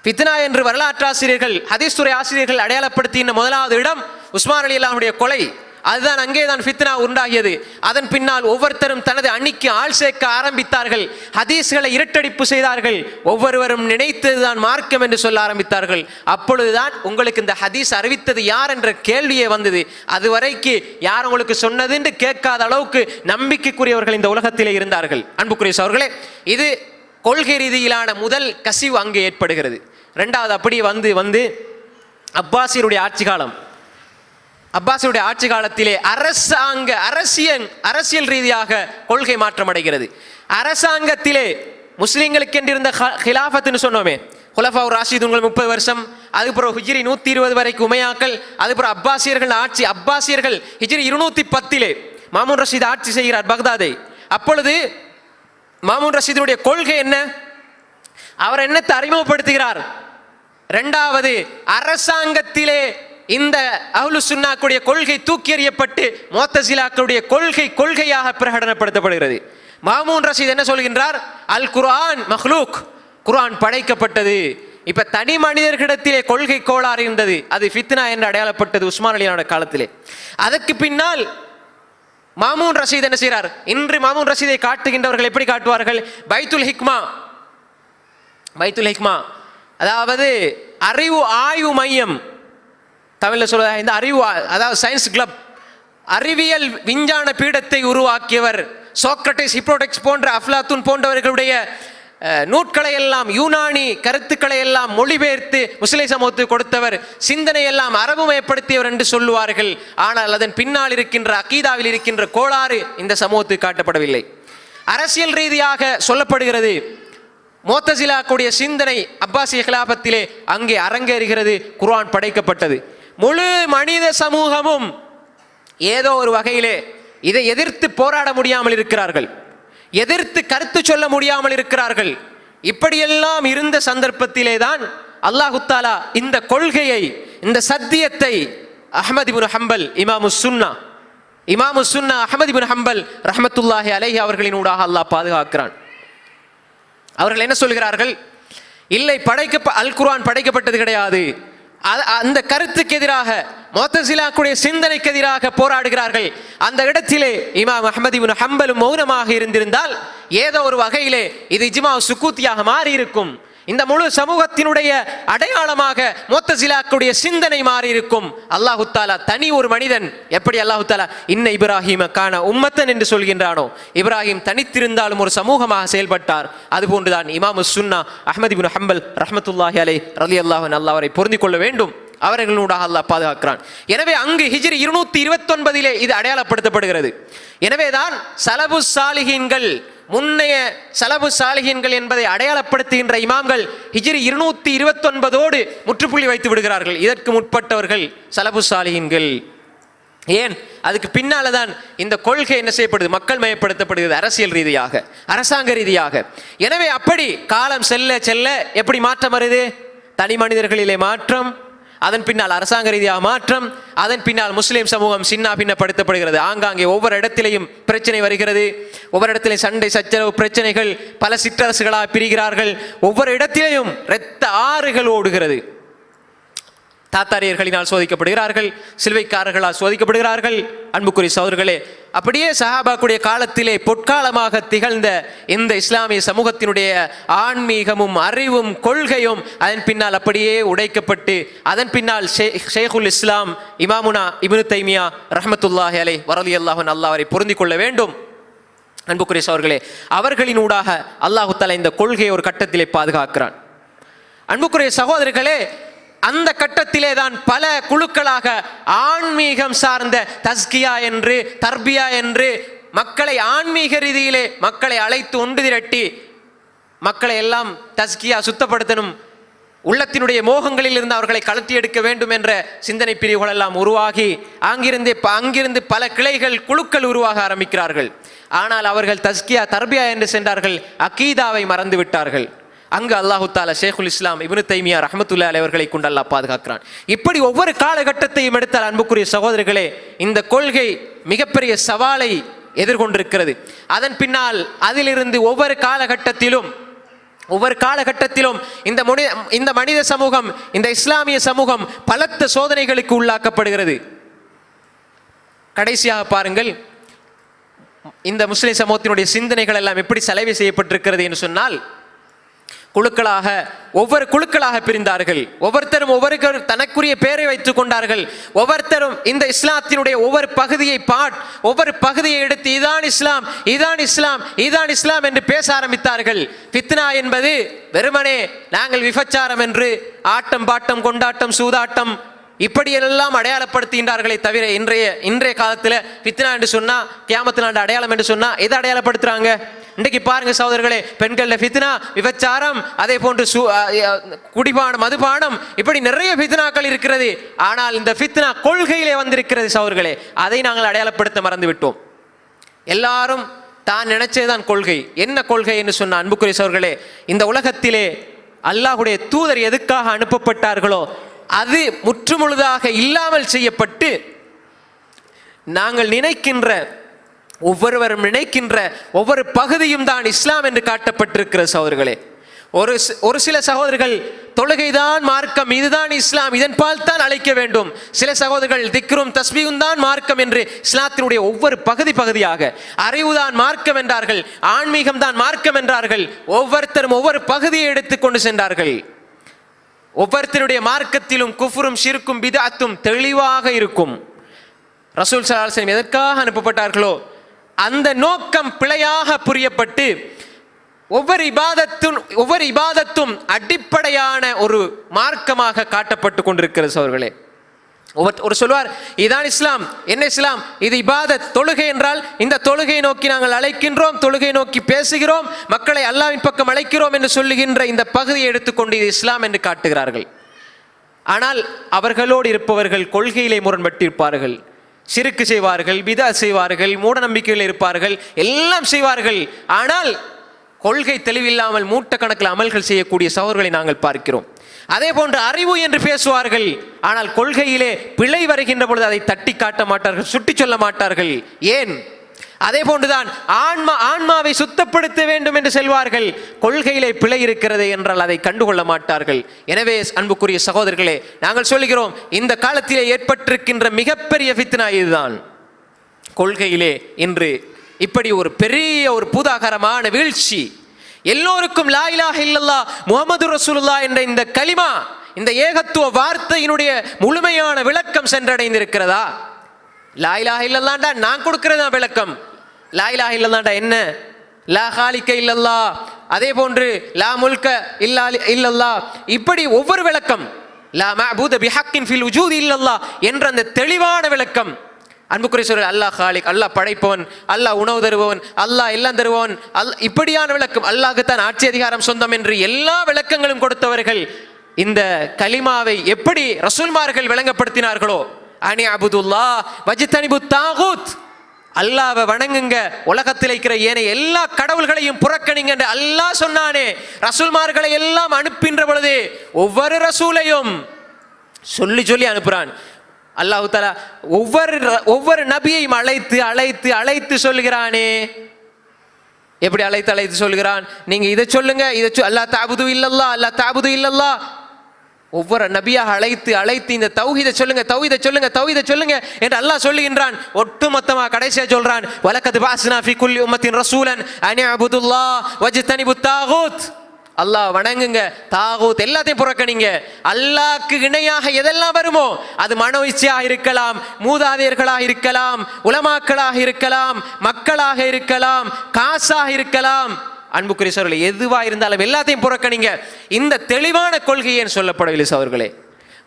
ஃபித்னா என்று வரலாற்றாசிரியர்கள் ஹதீஸ் துறை ஆசிரியர்கள் அடையாளப்படுத்தின முதலாவது இடம் உஸ்மான் ரலியல்லாஹுடைய கொலை. அதுதான், அங்கேதான் ஃபித்னா உண்டாகியது. அதன் பின்னால் ஒவ்வொருத்தரும் தனது அணிக்கு ஆள் சேர்க்க ஆரம்பித்தார்கள். ஹதீஸ்களை இரட்டடிப்பு செய்தார்கள். ஒவ்வொருவரும் நினைத்ததுதான் மார்க்கம் என்று சொல்ல ஆரம்பித்தார்கள். அப்பொழுதுதான் உங்களுக்கு இந்த ஹதீஸ் அறிவித்தது யார் என்ற கேள்வியே வந்தது. அதுவரைக்கு யார் உங்களுக்கு சொன்னது என்று கேட்காத அளவுக்கு நம்பிக்கைக்குரியவர்கள் இந்த உலகத்திலே இருந்தார்கள். அன்புக்குரிய சகோதரர்களே, இது கொள்கை ரீதியிலான முதல் கசிவு அங்கே ஏற்படுகிறது. ரெண்டாவது, அப்படியே வந்து அப்பாசியருடைய ஆட்சி காலம். அப்பாஸுடைய ஆட்சி காலத்திலே அரசியல் ரீதியாக கொள்கை மாற்றம் அடைகிறது. அரசாங்கத்திலே முஸ்லீம்களுக்கு என்றிருந்த ஹிலாஃபத்துன்னு சொன்னோமே, குலஃபாவுர் ராஷிதுன்கள் 30 வருஷம், அதுக்கப்புறம் ஹிஜ்ரி 120 வரைக்கும் உமையாக்கள், அதுக்கப்புறம் அப்பாசியர்கள் ஆட்சி. அப்பாசியர்கள் ஹிஜ்ரி 210 மாமூன் ரஷீத் ஆட்சி செய்கிறார் பக்தாதை. அப்பொழுது மாமூன் ரஷீதுடைய கொள்கை என்ன? அவர் என்னத்தை அறிமுகப்படுத்துகிறார்? இரண்டாவது, அரசாங்கத்திலே இந்த அஹ்லு சுன்னாக்குடைய கொள்கை தூக்கி எறியப்பட்டு முஅத்தஸிலாக்களுடைய கொள்கையாக பிரகடனப்படுத்தப்படுகிறது. மாமூன் ரஷீத் என்ன சொல்கின்றார்? அல் குர்ஆன் மஹ்லூக், குர்ஆன் படைக்கப்பட்டது. இப்ப தனி மனிதர்களிடத்திலே கொள்கை கோளாறு இருந்தது, அது ஃபித்னா என்று அடையாளப்பட்டது உஸ்மான் அலியோட காலத்திலே. அதற்கு பின்னால் மாமூன் ரஷீத் என்ன செய்கிறார்? இன்று மாமூன் ரஷீதை காட்டுகின்றவர்கள் எப்படி காட்டுவார்கள்? பைத்துல் ஹிக்மா, அதாவது அறிவு ஆய்வு மையம், தமிழில் சொல்வதாக இந்த அறிவு, அதாவது சயின்ஸ் கிளப், அறிவியல் விஞ்ஞான பீடத்தை உருவாக்கியவர் சோக்ரட்டிஸ், ஹிப்போடெக்ஸ் போன்ற அஃப்லாத்தூன் போன்றவர்களுடைய நூட்களை எல்லாம், யூனானி கருத்துக்களை எல்லாம் மொழிபெயர்த்து முஸ்லிம் சமூகத்துக்கு கொடுத்தவர், சிந்தனை எல்லாம் அரபுமயப்படுத்தியவர் என்று சொல்லுவார்கள். ஆனால் அதன் பின்னால் இருக்கின்ற அகீதாவில் இருக்கின்ற கோளாறு இந்த சமூகத்துக்கு காட்டப்படவில்லை. அரசியல் ரீதியாக சொல்லப்படுகிறது, முஅத்தஸிலாக்குடைய சிந்தனை அப்பாசிய கிலாபத்திலே அங்கே அரங்கேறுகிறது. குர்ஆன் படைக்கப்பட்டது. முழு மனித சமூகமும் ஏதோ ஒரு வகையிலே இதை எதிர்த்து போராட முடியாமல் இருக்கிறார்கள், எதிர்த்து கருத்து சொல்ல முடியாமல் இருக்கிறார்கள். இப்படியெல்லாம் இருந்த சந்தர்ப்பத்திலே தான் அல்லாஹு தஆலா இந்த கொள்கையை, இந்த சத்தியத்தை அஹ்மத் இப்னு ஹம்பல் இமாமு சுன்னா அஹ்மத் இப்னு ஹம்பல் ரஹ்மத்துல்லாஹி அலைஹி அவர்களினூடாக அல்லாஹ் பாதுகாக்கிறான். அவர்கள் என்ன சொல்கிறார்கள்? இல்லை, அல் குர்ஆன் படைக்கப்பட்டது கிடையாது. அந்த கருத்துக்கு எதிராக, முஅத்தஸிலாக்குடைய சிந்தனைக்கு எதிராக போராடுகிறார்கள். அந்த இடத்திலே இமாம் அஹ்மத் இப்னு ஹம்பலும் மௌனமாக இருந்திருந்தால் ஏதோ ஒரு வகையிலே இது இஜ்மா சுக்கூத்தியாக மாறி இருக்கும். இந்த முழு சமூகத்தினுடைய அடையாளமாக முஅத்தஸிலாக்குடைய சிந்தனை மாறி இருக்கும். அல்லாஹு தஆலா தனி ஒரு மனிதன், எப்படி அல்லாஹு தஆலா இன்ன இப்ராஹீம கான உம்மத்தன் என்று சொல்கின்றானோ, இப்ராஹிம் தனித்திருந்தாலும் ஒரு சமூகமாக செயல்பட்டார். அதுபோன்றுதான் இமாமு சுன்னா அஹ்மத் இப்னு ஹம்பல் ரஹ்மத்துல்லாஹி அலைஹி ரலியல்லாஹு அன்ஹு, அல்லாஹ் அவரை பொருந்திக் கொள்ள வேண்டும், அவர்களூடாக அல்லாஹ் பாதுகாக்கிறான். எனவே அங்கு ஹிஜ்ரி 229 இது அடையாளப்படுத்தப்படுகிறது. எனவேதான் சலபு சாலிஹீன்கள், முன்னைய சலபு சாலிஹீன்கள் என்பதை அடையாளப்படுத்துகின்ற இமாம்கள் ஹிஜ்ரி 229 முற்றுப்புள்ளி வைத்து விடுகிறார்கள். இதற்கு முற்பட்டவர்கள் சலபு சாலிஹீன்கள். ஏன்? அதுக்கு பின்னால தான் இந்த கொள்கை என்ன செய்யப்படுது? மக்கள் மயப்படுத்தப்படுகிறது, அரசியல் ரீதியாக, அரசாங்க ரீதியாக. எனவே அப்படி காலம் செல்ல செல்ல எப்படி மாற்றம் வருது? தனி மனிதர்களிலே மாற்றம், அதன் பின்னால் அரசாங்க ரீதியாக மாற்றம், அதன் பின்னால் முஸ்லீம் சமூகம் சின்ன பின்னப்படுத்தப்படுகிறது. ஆங்காங்கே ஒவ்வொரு இடத்திலையும் பிரச்சனை வருகிறது, ஒவ்வொரு இடத்திலையும் சண்டை சச்சரவு பிரச்சனைகள், பல சிற்றரசுகளாக பிரிகிறார்கள், ஒவ்வொரு இடத்திலையும் இரத்த ஆறுகள் ஓடுகிறது. தாத்தாரியர்களினால் சோதிக்கப்படுகிறார்கள், சிலுவைக்காரர்களால் சோதிக்கப்படுகிறார்கள். அன்புக்குரிய சகோதரர்களே, அப்படியே சஹாபாக்குடைய காலத்திலே பொற்காலமாக திகழ்ந்த இந்த இஸ்லாமிய சமூகத்தினுடைய ஆன்மீகமும் அறிவும் கொள்கையும் அதன் பின்னால் அப்படியே உடைக்கப்பட்டு, அதன் பின்னால் ஷேகுல் இஸ்லாம் இமாமுனா இப்னு தைமியா ரஹ்மத்துல்லாஹி அலைஹி வரலியல்லாஹு அன்ஹு, அல்லாஹ் அவரை பொருந்திக் கொள்ள வேண்டும். அன்புக்குரிய சகோதரர்களே, அவர்களின் ஊடாக அல்லாஹு தஆலா இந்த கொள்கையை ஒரு கட்டத்திலே பாதுகாக்கிறான். அன்புக்குரிய சகோதரர்களே, அந்த கட்டத்திலே தான் பல குழுக்களாக ஆன்மீகம் சார்ந்த தஸ்கியா என்று, தர்பியா என்று மக்களை ஆன்மீக ரீதியிலே மக்களை அழைத்து ஒன்று திரட்டி மக்களை எல்லாம் தஸ்கியா சுத்தப்படுத்தணும், உள்ளத்தினுடைய மோகங்களில் இருந்து அவர்களை கலட்டி எடுக்க வேண்டும் என்ற சிந்தனை பிரிவுகள் எல்லாம் உருவாகி அங்கிருந்து பல கிளைகள், குழுக்கள் உருவாக ஆரம்பிக்கிறார்கள். ஆனால் அவர்கள் தஸ்கியா தர்பியா என்று சென்றார்கள், அகீதாவை மறந்து விட்டார்கள். அங்கு அல்லாஹு தஆலா ஷேகுல் இஸ்லாம் இப்னு தைமியா ரஹ்மத்துல்லாஹி அலைஹி அவர்களை கொண்டு அல்லாஹ் பாதுகாக்கிறான். இப்படி ஒவ்வொரு காலகட்டத்தையும் எடுத்தால் அன்புக்குரிய சகோதரர்களே, இந்த கொள்கை மிகப்பெரிய சவாலை எதிர்கொண்டிருக்கிறது. அதன் பின்னால் அதிலிருந்து ஒவ்வொரு காலகட்டத்திலும் ஒவ்வொரு காலகட்டத்திலும் இந்த மனித சமூகம், இந்த இஸ்லாமிய சமூகம் பலத்த சோதனைகளுக்கு உள்ளாக்கப்படுகிறது. கடைசியாக பாருங்கள், இந்த முஸ்லிம் சமூகத்தினுடைய சிந்தனைகள் எல்லாம் எப்படி சலவை செய்யப்பட்டிருக்கிறது என்று சொன்னால், ஒவ்வொரு குழுக்களாக பிரிந்தார்கள். ஒவ்வொருத்தரும் தனக்குரிய பெயரை வைத்துக் கொண்டார்கள். ஒவ்வொருத்தரும் இந்த இஸ்லாத்தினுடைய ஒவ்வொரு பகுதியை எடுத்து இதான் இஸ்லாம், இதான் இஸ்லாம், இதான் இஸ்லாம் என்று பேச ஆரம்பித்தார்கள். ஃபித்னா என்பது வெறுமனே நாங்கள் விபச்சாரம் என்று ஆட்டம் பாட்டம் கொண்டாட்டம் சூதாட்டம் இப்படியெல்லாம் அடையாளப்படுத்துகின்றார்களே தவிர, இன்றைய காலத்தில் ஃபித்னா என்று சொன்னா கியாமத்து நாள் அடையாளம் என்று சொன்னா எதை அடையாளப்படுத்துறாங்க? இன்றைக்கு பாருங்க சகோதரர்களே, பெண்கள ஃபித்னா, விபச்சாரம், அதே போன்று குடிபானம், மதுபானம், இப்படி நிறைய ஃபித்னாக்கள் இருக்கிறது. ஆனால் இந்த ஃபித்னா கொள்கையிலே வந்திருக்கிறது சகோதரர்களே. அதை நாங்கள் அடையாளப்படுத்த மறந்து விட்டோம். எல்லாரும் தான் நினைச்சதுதான் கொள்கை. என்ன கொள்கை என்று சொன்ன அன்புக்குரிய சகோதரர்களே, இந்த உலகத்திலே அல்லாஹ்வுடைய தூதர் எதுக்காக அனுப்பப்பட்டார்களோ அது முற்றுமுழுதாக இல்லாமல் செய்யப்பட்டு, நாங்கள் ஒவ்வொருவரும் நினைக்கின்ற ஒவ்வொரு பகுதியும் தான் இஸ்லாம் என்று காட்டப்பட்டிருக்கிற சகோதரர்களே. ஒரு சில சகோதரர்கள் தொழுகைதான் மார்க்கம், இதுதான் இஸ்லாம், இதன் பால் தான் அழைக்க வேண்டும். சில சகோதரர்கள் திக்ரும் தஸ்பீகும் தான் மார்க்கம் என்று இஸ்லாத்தினுடைய ஒவ்வொரு பகுதியாக அறிவுதான் மார்க்கம் என்றார்கள், ஆன்மீகம் தான் மார்க்கம் என்றார்கள். ஒவ்வொருத்தரும் ஒவ்வொரு பகுதியை எடுத்துக்கொண்டு சென்றார்கள். ஒவ்வொருத்தருடைய மார்க்கத்திலும் குஃப்ரும் ஷிர்க்கும் பித்அத்தும் தெளிவாக இருக்கும். ரசூல் ஸல்லல்லாஹு அலைஹி வஸல்லம் எதற்காக அனுப்பப்பட்டார்களோ அந்த நோக்கம் பிழையாக புரியப்பட்டு ஒவ்வொரு இபாதத்தும் அடிப்படையான ஒரு மார்க்கமாக காட்டப்பட்டு கொண்டிருக்கிறது சகோதரர்களே. ஒரு சொல்வார், இதான் இஸ்லாம். என்ன இஸ்லாம்? இது இபாதத், தொழுகை என்றால் இந்த தொழுகையை நோக்கி நாங்கள் அழைக்கின்றோம், தொழுகையை நோக்கி பேசுகிறோம், மக்களை அல்லாஹ்வின் பக்கம் அழைக்கிறோம் என்று சொல்லுகின்ற இந்த பகுதியை எடுத்துக்கொண்டு இது இஸ்லாம் என்று காட்டுகிறார்கள். ஆனால் அவர்களோடு இருப்பவர்கள் கொள்கையிலே முரண்பட்டிருப்பார்கள், ஷிர்க் செய்வார்கள், பித்அத் செய்வார்கள், மூட நம்பிக்கைகள் இருப்பார்கள், எல்லாம் செய்வார்கள். ஆனால் கொள்கை தெளிவில்லாமல் மூட்டக்கணக்கில் அமல்கள் செய்யக்கூடிய சகோதரர்களை நாங்கள் பார்க்கிறோம். அதே போன்று அறிவு என்று பேசுவார்கள், ஆனால் கொள்கையிலே பிழை வருகின்ற பொழுது அதை தட்டி காட்ட மாட்டார்கள், சுட்டி சொல்ல மாட்டார்கள். ஏன்? அதே போன்றுதான் ஆன்மாவை சுத்தப்படுத்த வேண்டும் என்று செல்வார்கள், கொள்கையிலே பிழை இருக்கிறது என்றால் அதை கண்டுகொள்ள மாட்டார்கள். எனவே அன்புக்குரிய சகோதரர்களே, நாங்கள் சொல்லுகிறோம், இந்த காலத்திலே ஏற்பட்டிருக்கின்ற மிகப்பெரிய ஃபித்னா இதுதான். கொள்கையிலே இன்று இப்படி ஒரு பெரிய ஒரு பூதாகரமான வீழ்ச்சி. எல்லோருக்கும் லா இலாஹ இல்லல்லாஹ் முஹம்மது ரசூலுல்லாஹ் என்ற இந்த கலிமா, இந்த ஏகத்துவ வார்த்தையினுடைய முழுமையான விளக்கம் சென்றடைந்திருக்கிறதா? லா இலாஹ இல்லல்லாஹ்டா நான் கொடுக்கிறதா விளக்கம். லா இலாஹ இல்லல்லாஹ்டா என்ன? லா காலிக இல்லல்லாஹ், அதே போன்று லா முல்க இல்லல்லாஹ், இப்படி ஒவ்வொரு விளக்கம். லா மஅபூத பிஹக்கின் ஃபில் வஜூதி இல்லல்லாஹ் என்ற அந்த தெளிவான விளக்கம். அன்புக்குரிய சொல்ற, அல்லாஹ் காலிக், அல்லாஹ் படைப்பவன், அல்லாஹ் உணவு தருபவன், அல்லாஹ் எல்லாம் தருபவன், இப்படியான விளக்கம், அல்லாஹ்க்கு தான் ஆட்சி அதிகாரம் சொந்தம் என்று எல்லா விளக்கங்களும் கொடுத்தவர்கள் இந்த கலிமாவை எப்படி ரசூல்மார்கள் விளங்கப்படுத்தினார்களோ, அனி அபுதுல்லாஹ் வஜ்தனிபுத் தாகூத், அல்லாஹ்வை வணங்குங்க, உலகத்தில் இருக்கிற ஏனைய எல்லா கடவுள்களையும் புறக்கணிங்க என்று அல்லாஹ் சொன்னானே. ரசூல்மார்களை எல்லாம் அனுப்பின்ற பொழுது ஒவ்வொரு ரசூலையும் சொல்லி அனுப்புறான். அல்லாஹ் தஆலா ஒவ்வொரு நபியையும் அழைத்து சொல்கிறானே. எப்படி அழைத்து சொல்கிறான்? நீங்க இதை சொல்லுங்க, அல்லாஹ் தஅபுது இல்லல்லாஹ், அல்லாஹ் தஅபுது இல்லல்லாஹ். ஒவ்வொரு நபியாக அழைத்து இந்த தௌஹீதை சொல்லுங்க என்று அல்லாஹ் சொல்லுகின்றான். ஒட்டுமொத்தமாக கடைசியா சொல்றான், வலக்கத் பஅஸ்னா ஃபீ குல்லி உம்மத்தின் ரசூலன் அன் இஅ்புதுல்லாஹ் வஜ்தனிபுத் தாகூத், அல்லாஹ் வணங்குங்க, தாகூத் எல்லாத்தையும் புறக்கணிங்க. அல்லாஹ்க்கு இணையாக எதெல்லாம் வருமோ அது மனோ இச்சையாக இருக்கலாம், மூதாதையர்களாக இருக்கலாம், உலமாக்களாக இருக்கலாம், மக்களாக இருக்கலாம், காசாக இருக்கலாம். அன்புக்குரிய சகோதரர்களே, எதுவா இருந்தாலும் எல்லாத்தையும் புறக்கணிங்க. இந்த தெளிவான கொள்கைன்னு சொல்லப்படவில்லை சகோதரர்களே.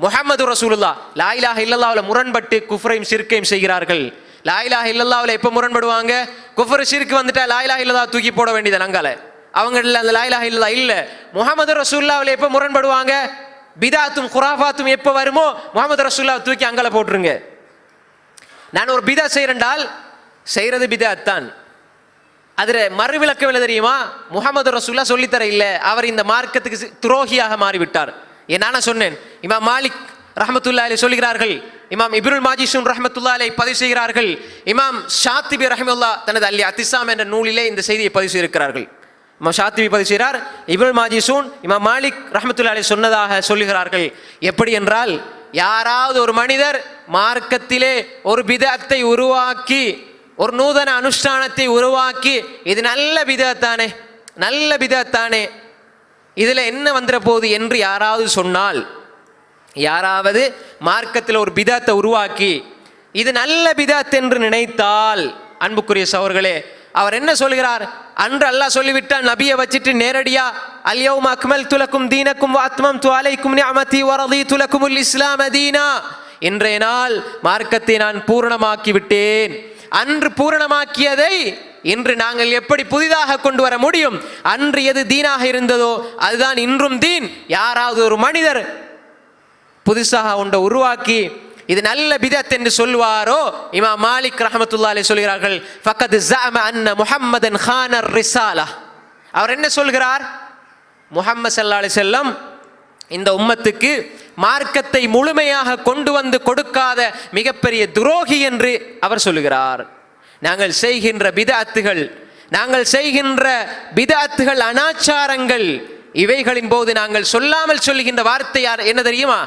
முஹம்மது ரசூலுல்லாஹ் லா இலாஹ இல்லல்லாஹ்ல முரண்பட்டு குஃப்ரையும் ஷிர்கையும் செய்கிறார்கள். லா இலாஹ இல்லல்லாஹ்ல எப்ப முரண்படுவாங்க? குஃப்ர் ஷிர்க் வந்துட்டா லா இலாஹ இல்லல்லாஹ் தூக்கி போட வேண்டியது அங்கால. அவங்க அந்த லா இலாஹ இல்லல்லாஹ் இல்ல. முஹம்மது ரசூலுல்லாஹ்ல எப்ப முரண்படுவாங்க? பிதாத்தும் குராஃபாத்தும் எப்ப வருமோ முஹம்மது ரசூலுல்லாஹ் தூக்கி அங்கால போட்டுருங்க. நான் ஒரு பிதா செய்யறேன்டால் செய்யறது பிதாத் தான். அதுல மறுவிளக்கம் என்ன தெரியுமா? முஹம்மது ரசூலுல்லாஹ் சொல்லித்தர இல்லை, அவர் இந்த மார்க்கத்துக்கு துரோகியாக மாறிவிட்டார். நானா சொன்னேன், இமாம் மாலிக் ரஹ்மத்துல்லாஹி அலைஹி சொல்கிறார்கள், இமாம் இப்னுல் மாஜிஷூன் ரஹ்மத்துல்லாஹி அலைஹி பதிவு செய்கிறார்கள், இமாம் ஷாத்திபி ரஹிமஹுல்லாஹ் தனது அல் இஅ்திஸாம் என்ற நூலிலே இந்த செய்தியை பதிவு செய்திருக்கிறார்கள். ஷாத்திபி பதிவு செய்கிறார். இப்னுல் மாஜிசூன் இமாம் மாலிக் ரஹ்மத்துல்லாஹி அலைஹி சொன்னதாக சொல்லுகிறார்கள். எப்படி என்றால், யாராவது ஒரு மனிதர் மார்க்கத்திலே ஒரு பிதஅத்தை உருவாக்கி, ஒரு நூதன அனுஷ்டானத்தை உருவாக்கி, இது நல்ல பிதஅத்தானே, நல்ல பிதஅத்தானே, இதில் என்ன வந்துட போகுது என்று யாராவது சொன்னால், யாராவது மார்க்கத்தில் ஒரு பிதஅத்தை உருவாக்கி இது நல்ல பிதஅத் என்று நினைத்தால், அன்புக்குரிய சகோதரர்களே, அவர் என்ன சொல்கிறார்? அன்று அல்லாஹ் சொல்லிவிட்டான், நபியை வச்சிட்டு நேரடியா அல்யௌம அக்மல்து லக்கும் தீனக்கும் வ அத்மம்து அலைக்கும் நிஅமதி வ ரதீது லக்குமுல் இஸ்லாம தீனா, இன்றைய நாள் மார்க்கத்தை நான் பூரணமாக்கி விட்டேன். அன்று பூரணமாக்கியதை இன்று நாங்கள் எப்படி புதிதாக கொண்டு வர முடியும்? அன்று எது தீனாக இருந்ததோ அதுதான் இன்றும் தீன். யாராவது ஒரு மனிதர் புதுசாக ஒன்றை உருவாக்கி இது நல்ல பிதஅத் என்று சொல்வாரோ, இமாம் மாலிக் ரஹ்மத்துல்லாஹி அலைஹி சொல்கிறார்கள், ஃபக்கத் ஸஅம அன்ன முஹம்மதன் கான ரிசாலா. அவர் என்ன சொல்கிறார்? முஹம்மது ஸல்லல்லாஹு அலைஹி வஸல்லம் இந்த உம்மத்துக்கு மார்க்கத்தை முழுமையாக கொண்டு வந்து கொடுக்காத மிகப்பெரிய துரோகி என்று அவர் சொல்லுகிறார். நாங்கள் செய்கின்ற பிதஅத்துகள் அனாச்சாரங்கள், இவைகளின் போது நாங்கள் சொல்லாமல் சொல்லுகின்ற வார்த்தை என்ன தெரியுமா?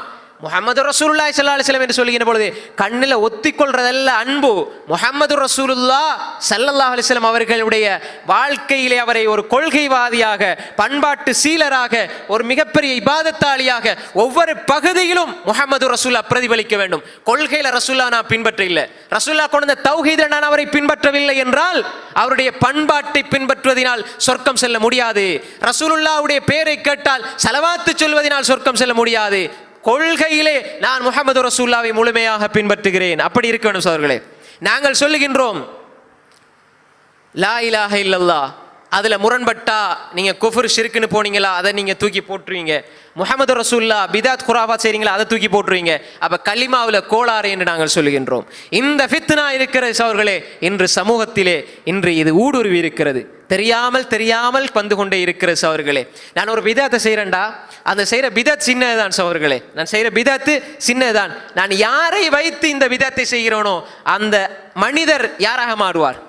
முஹம்மது ரசூலுல்லாஹி ஸல்லல்லாஹு அலைஹி வஸல்லம் என்று சொல்லுகின்ற பொழுது கண்ணில் ஒத்திக்கொள்றதல்ல அன்பு. முஹம்மது ரசூலுல்லாஹ் ஸல்லல்லாஹு அலைஹி வஸல்லம் அவர்களுடைய வாழ்க்கையிலே அவரை ஒரு கொள்கைவாதியாக, பண்பாட்டு சீலராக, ஒரு மிகப்பெரிய இபாதத்தாளியாக ஒவ்வொரு பகுதியிலும் முஹம்மது ரசூல்லா பிரதிபலிக்க வேண்டும். கொள்கையில ரசூல்லா நான் பின்பற்ற இல்லை, ரசூல்லா கொண்ட தௌஹீதை நான் அவரை பின்பற்றவில்லை என்றால் அவருடைய பண்பாட்டை பின்பற்றுவதனால் சொர்க்கம் செல்ல முடியாது. ரசூலுல்லாஹ்வுடைய பெயரை கேட்டால் ஸலவாத்து சொல்வதனால் சொர்க்கம் செல்ல முடியாது. கொள்கையிலே நான் முஹம்மது ரசூலுல்லாஹ்வை முழுமையாக பின்பற்றுகிறேன். அப்படி இருக்க வேண்டும் சகோதரர்களே. நாங்கள் சொல்லுகின்றோம் லா இலாஹ இல்லல்லாஹ், அதுல முரண்பட்டா நீங்க குஃப்ர் ஷிர்க்னு போனீங்களா, அதை நீங்க தூக்கி போட்டுருவீங்க. முஹம்மது ரசூலுல்லாஹ் பிதாத் குராஃபாத் செய்றீங்களா, அதை தூக்கி போட்டுருவீங்க. அப்ப கலிமாவுல கோளாறு என்று நாங்கள் சொல்லுகின்றோம். இந்த ஃபித்னா இருக்கிற சகோதரர்களே, இன்று சமூகத்திலே இன்று இது ஊடுருவி இருக்கிறது. தெரியாமல் வந்து கொண்டே இருக்கிற சகோதரர்களே. நான் ஒரு பிதாத்தை செய்கிறேன்டா, அந்த செய்கிற பிதத் சின்னதுதான் சகோதரர்களே, நான் செய்கிற பிதத்து சின்னதுதான். நான் யாரை வைத்து இந்த பிதத்தை செய்கிறோனோ அந்த மனிதர் யாராக மாறுவார்?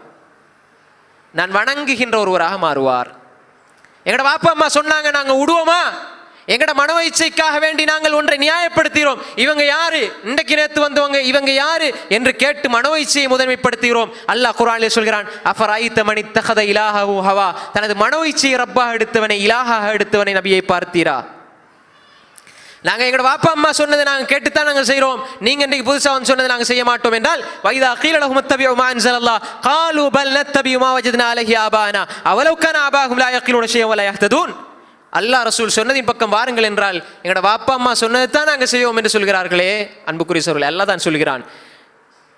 நான் வணங்குகின்ற ஒருவராக மாறுவார். எங்கட வாப்பா அம்மா சொன்னாங்க, நாங்க விடுவோமா? எங்கட மனோ இச்சைக்காக வேண்டி நாங்கள் ஒன்றை நியாயப்படுத்துகிறோம். இவங்க யாரு, இன்றைக்கு நேற்று வந்தவங்க, இவங்க யாரு என்று கேட்டு மனோ இச்சையை முதன்மைப்படுத்துகிறோம். அல்லாஹ் குர்ஆனிலே சொல்கிறான், அஃபரைத மன் இத்தகத இலாஹஹு ஹவா, தனது மனோ இச்சையை ரப்பாக எடுத்தவனை, இலாஹாக எடுத்தவனை நபியை பார்த்தீரா? நாங்கள் எங்களோட வாப்பா அம்மா சொன்னதை நாங்கள் கேட்டுத்தான் நாங்கள் செய்கிறோம். நீங்கள் இன்றைக்கு புதுசாக வந்து சொன்னதை நாங்கள் செய்ய மாட்டோம் என்றால், வைதா கீல லஹும் இத்தபிஉ மா அன்ஸலல்லாஹ் காலு பல் நத்தபிஉ மா வஜத்னா அலைஹி ஆபானா அவலவ் கான ஆபாஹும் லா யக்லூன ஷைஅன் வலா யஹ்ததூன். அல்லாஹ் ரசூல் சொன்னதின் பக்கம் வாருங்கள் என்றால், எங்களோட வாப்பா அம்மா சொன்னதை தான் நாங்கள் செய்வோம் என்று சொல்கிறார்களே. அன்புக்குரிய சகோதரர்களே, அல்லாஹ் தான் சொல்கிறான்.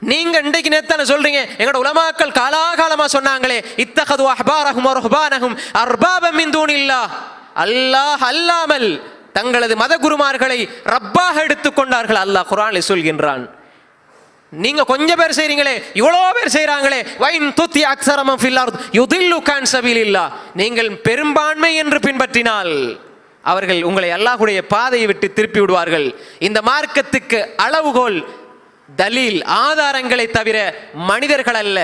நீங்க இன்றைக்கு நேத்தான சொல்றீங்க, எங்களோட உலமாக்கள் காலாகாலமா சொன்னாங்களே, இத்தகது அஹ்பாரஹும் வ ருஹ்பானஹும் அர்பாபம் மின் தூனில்லாஹ், அல்லாஹ் அல்லாமல் தங்களது மத குருமார்களை ரப்பாக எடுத்துக்கொண்டார்கள். அல்லாஹ் குர்ஆனில் சொல்கின்றான். நீங்க கொஞ்சம் பேர் செய்றீங்களே, இவ்வளோ பேர் செய்றாங்களே, வைன் துத்தி அக்ஸரமம் ஃபில் அர்த் யுதில்லுக அன் சபீலில்லாஹ், நீங்கள் பெரும்பான்மை என்று பின்பற்றினால் அவர்கள் உங்களை அல்லாஹ்வுடைய பாதையை விட்டு திருப்பி விடுவார்கள். இந்த மார்க்கத்துக்கு அளவுகோல் தலீல் ஆதாரங்களை தவிர மனிதர்கள் அல்ல.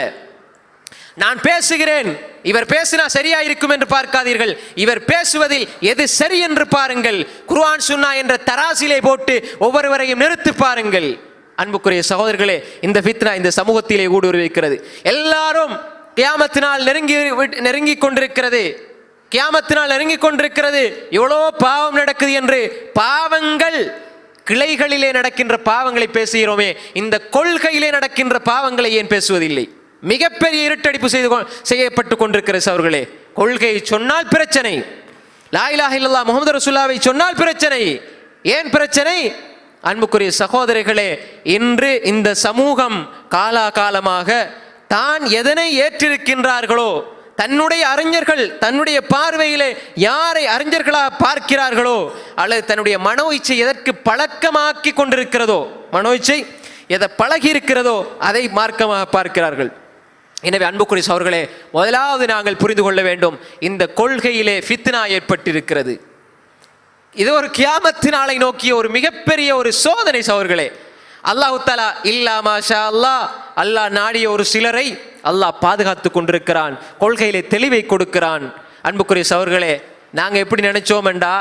நான் பேசுகிறேன், இவர் பேசினா சரியா இருக்கும் என்று பார்க்காதீர்கள், இவர் பேசுவதில் எது சரி என்று பாருங்கள். குர்ஆன் சுன்னா என்ற தராசிலே போட்டு ஒவ்வொருவரையும் நிறுத்தி பாருங்கள். அன்புக்குரிய சகோதரர்களே, இந்த ஃபித்னா இந்த சமூகத்திலே ஊடுருவிக்கிறது. எல்லாரும் கியாமத்தினால் நெருங்கி கொண்டிருக்கிறது, கியாமத்தினால் நெருங்கி கொண்டிருக்கிறது, எவ்வளோ பாவம் நடக்குது என்று பாவங்கள் கிளைகளிலே நடக்கின்ற பாவங்களை பேசுகிறோமே, இந்த கொள்கையிலே நடக்கின்ற பாவங்களை ஏன் பேசுவதில்லை? மிகப்பெரிய இருட்டடிப்பு செய்யப்பட்டு கொண்டிருக்கிறது அவர்களே. கொள்கையை சொன்னால் பிரச்சனை, லா இலாஹ இல்லல்லாஹ் முஹம்மது ரசூலுல்லாஹை சொன்னால் பிரச்சனை. ஏன் பிரச்சனை? அன்புக்குரிய சகோதரர்களே, இன்று இந்த சமூகம் காலாகாலமாக தான் எதனை ஏற்றிருக்கின்றார்களோ, தன்னுடைய அறிஞர்கள் தன்னுடைய பார்வையிலே யாரை அறிஞர்களாக பார்க்கிறார்களோ, அல்லது தன்னுடைய மனோ இச்சை எதற்கு பழக்கமாக்கி கொண்டிருக்கிறதோ, மனோ இச்சை எதை பழகி இருக்கிறதோ அதை மார்க்கமாக பார்க்கிறார்கள். எனவே அன்புக்குரிய சகோதரர்களே, முதலாவது நாங்கள் புரிந்து கொள்ள வேண்டும், இந்த கொள்கையிலே ஃபித்னா ஏற்பட்டிருக்கிறது. இது ஒரு கியாமத்து நாளை நோக்கிய ஒரு மிகப்பெரிய ஒரு சோதனை சகோதரர்களே. அல்லாஹு தஆலா இல்லா மாஷா அல்லாஹ், அல்லாஹ் நாடிய ஒரு சிலரை அல்லாஹ் பாதுகாத்து கொண்டிருக்கிறான், கொள்கையிலே தெளிவை கொடுக்கிறான். அன்புக்குரிய சகோதரர்களே, நாங்கள் எப்படி நினைச்சோம்டா,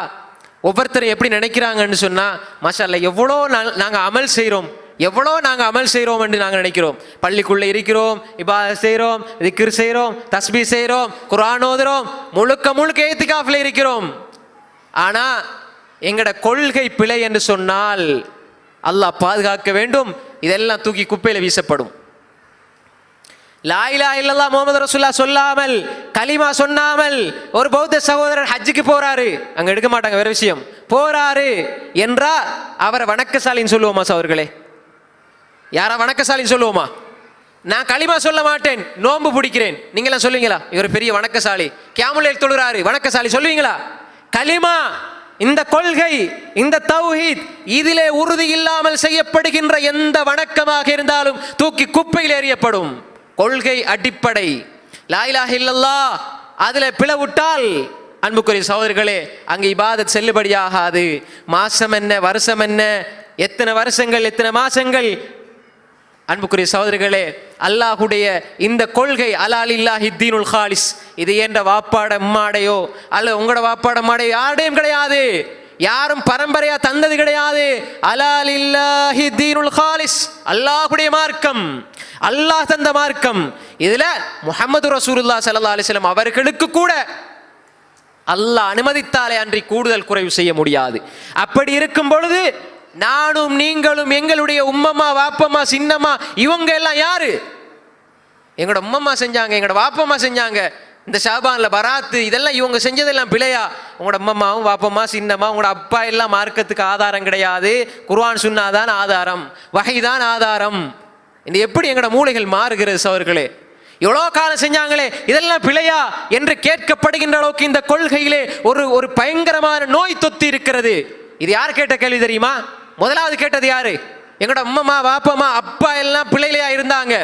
ஒவ்வொருத்தரும் எப்படி நினைக்கிறாங்கன்னு சொன்னால், மாஷா அல்லாஹ் எவ்வளோ நாங்கள் அமல் செய்கிறோம், எவ்வளோ நாங்கள் அமல் செய்கிறோம் என்று நாங்கள் நினைக்கிறோம். பள்ளிக்குள்ளே இருக்கிறோம், இபாதத் செய்கிறோம், திக்ர் செய்கிறோம், தஸ்பீ செய்கிறோம், குர்ஆன் ஓதுறோம், முழுக்க இத்திகாஃபில் இருக்கிறோம். ஆனால் எங்களோட கொள்கை பிழை என்று சொன்னால் அல்லாஹ் பாதுகாக்க வேண்டும், இதெல்லாம் தூக்கி குப்பையில் வீசப்படும். லா இலாஹா இல்லல்லாஹ் முஹம்மது ரசூலுல்லாஹ் சொல்லாமல், கலிமா சொன்னாமல் ஒரு பௌத்த சகோதரர் ஹஜ்ஜுக்கு போறாரு, அங்க எடுக்க மாட்டாங்க, வேற விஷயம், போறாரு என்றா அவரை வணக்கசாலின்னு சொல்லுவோமா சகோதரர்களே? யாரா வணக்கசாலின்னு சொல்லுவோமா? நான் களிமா சொல்ல மாட்டேன், நோன்பு பிடிக்கிறேன், நீங்களாம் சொல்லுவீங்களா இவர் பெரிய வணக்கசாலி, கியாமுல் தொழுறாரு வணக்கசாலி சொல்லுவீங்களா? களிமா, இந்த கொள்கை, இந்த தௌஹீத், இதிலே உறுதி இல்லாமல் செய்யப்படுகின்ற எந்த வணக்கமாக இருந்தாலும் தூக்கி குப்பையில் எறியப்படும். கொள்கை அடிப்படை லா இலாஹா இல்லல்லாஹ், அதுல பிளவுட்டால் அன்புக்குரிய சகோதரர்களே அங்கே இபாதத் செல்லுபடியாகாது. மாசம் என்ன, வருஷம் என்ன, எத்தனை வருஷங்கள், எத்தனை மாசங்கள். அன்புக்குரிய சகோதரர்களே, அல்லாஹுடைய இந்த கொள்கை அலாலில்லாஹி தீனுல் ஹாலிஸ், இது என்ற வாப்பாட அம்மாடையோ அல்ல உங்களோட வாப்பாட அம்மாடையோ யாருடையும் கிடையாது, யாரும் பரம்பரையா தந்தது கிடையாது. அலாலில்லாஹி தீனுல் ஹாலிஸ், அல்லாஹுடைய மார்க்கம், அல்லாஹ் தந்த மார்க்கம். இதுல முஹம்மது ரசூலுல்லாஹ் ஸல்லல்லாஹு அலைஹி வஸல்லம் அவர்களுக்கு கூட அல்லாஹ் அனுமதித்தாலே அன்றி கூடுதல் குறைவு செய்ய முடியாது. அப்படி இருக்கும் பொழுது நானும் நீங்களும் எங்களுடைய உம்மம்மா, வாப்பம்மா, சின்னம்மா, இவங்க எல்லாம் யாரு? எங்களோட உம்மம்மா செஞ்சாங்க, எங்களோட வாப்பம்மா செஞ்சாங்க, இந்த ஷாபான்ல பராத்து, இதெல்லாம் இவங்க செஞ்சதெல்லாம் பிழையா? உங்களோட அம்மம்மாவும் வாப்பம்மா, சின்னம்மா, உங்களோட அப்பா எல்லாம் மார்க்கத்துக்கு ஆதாரம் கிடையாது. குர்ஆன் சுன்னாதான் ஆதாரம், வஹீதான் ஆதாரம். இந்த எப்படி எங்களோட மூளைகள் மாறுகிறது சகோதரர்களே? எவ்வளோ காலம் செஞ்சாங்களே, இதெல்லாம் பிழையா என்று கேட்கப்படுகின்ற அளவுக்கு இந்த கொள்கையிலே ஒரு பயங்கரமான நோய் தொத்தி இருக்கிறது. இது யார் கேட்ட கேள்வி தெரியுமா? முதலாவது கேட்டது யாரு? எங்களோட அம்மம்மா, வாப்பம்மா, அப்பா எல்லாம் பிள்ளையிலையா இருந்தாங்க.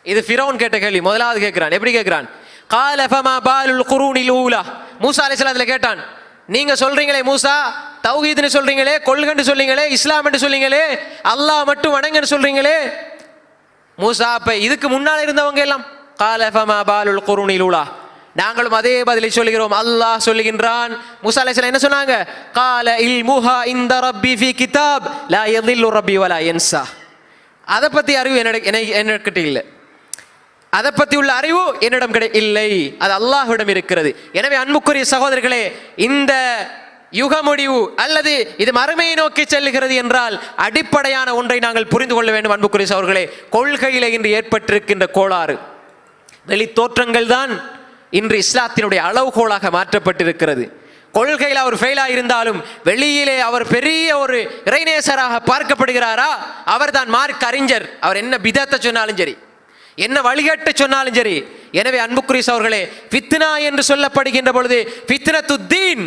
இது ஃபிரௌன் கேட்ட கேள்வி. முதலாவது கேட்கிறான், எப்படி கேட்கிறான்? கால ஃபமா பாலுல் குரூனில் ஊலா, மூசா அலைஹிஸ்ஸலாத்துல கேட்டான். நீங்க சொல்றீங்களே மூசா, தௌஹீத்னு சொல்றீங்களே, கொள்கைன்னு சொல்றீங்களே, இஸ்லாம்னு சொல்றீங்களே, அல்லாஹ் மட்டும் வணங்கன்னு சொல்றீங்களே மூசா, அப்ப இதுக்கு முன்னால் இருந்தவங்க எல்லாம் கால ஃபமா பாலுல் குரூனில் ஊலா, நாங்களும் அதே பதிலை சொல்லுகிறோம். அல்லாஹ் சொல்லுகின்றான், மூசா அலைஹிஸ்ஸலாம் என்ன சொன்னாங்க? கால இல்முஹா இன்த ரப்பி ஃபீ கிதாப் லா யதில்லு ரப்பி வலா யன்சா. அதை பத்தி அறிவு என்னக்கிட்ட இல்லை, அதை பத்தி உள்ள அறிவு என்னிடம் இல்லை, அது அல்லாஹ்விடம் இருக்கிறது. எனவே அன்புக்குரிய சகோதரர்களே, இந்த யுக முடிவு அல்லது இது மறுமையை நோக்கி செல்லுகிறது என்றால் அடிப்படையான ஒன்றை நாங்கள் புரிந்து கொள்ள வேண்டும். அன்புக்குரிய சகோதரர்களே, கொள்கையிலே இன்று ஏற்பட்டிருக்கின்ற கோளாறு, வெளி தோற்றங்கள் தான் இன்று இஸ்லாத்தினுடைய அளவுகோலாக மாற்றப்பட்டிருக்கிறது. கொள்கையில் அவர் ஃபெயிலா இருந்தாலும் வெளியிலே அவர் பெரிய ஒரு இறைநேசராக பார்க்கப்படுகிறாரா? அவர் தான் மார்க் அறிஞர், அவர் என்ன பிதத்தை சொன்னாலும் சரி, என்ன வழிகட்ட சொன்னாலும் சரி. எனவே அன்புக்குரிய சகோதரர்களே, ஃபித்னா என்று சொல்லப்படுகின்ற பொழுது ஃபித்னத்துத்தீன்,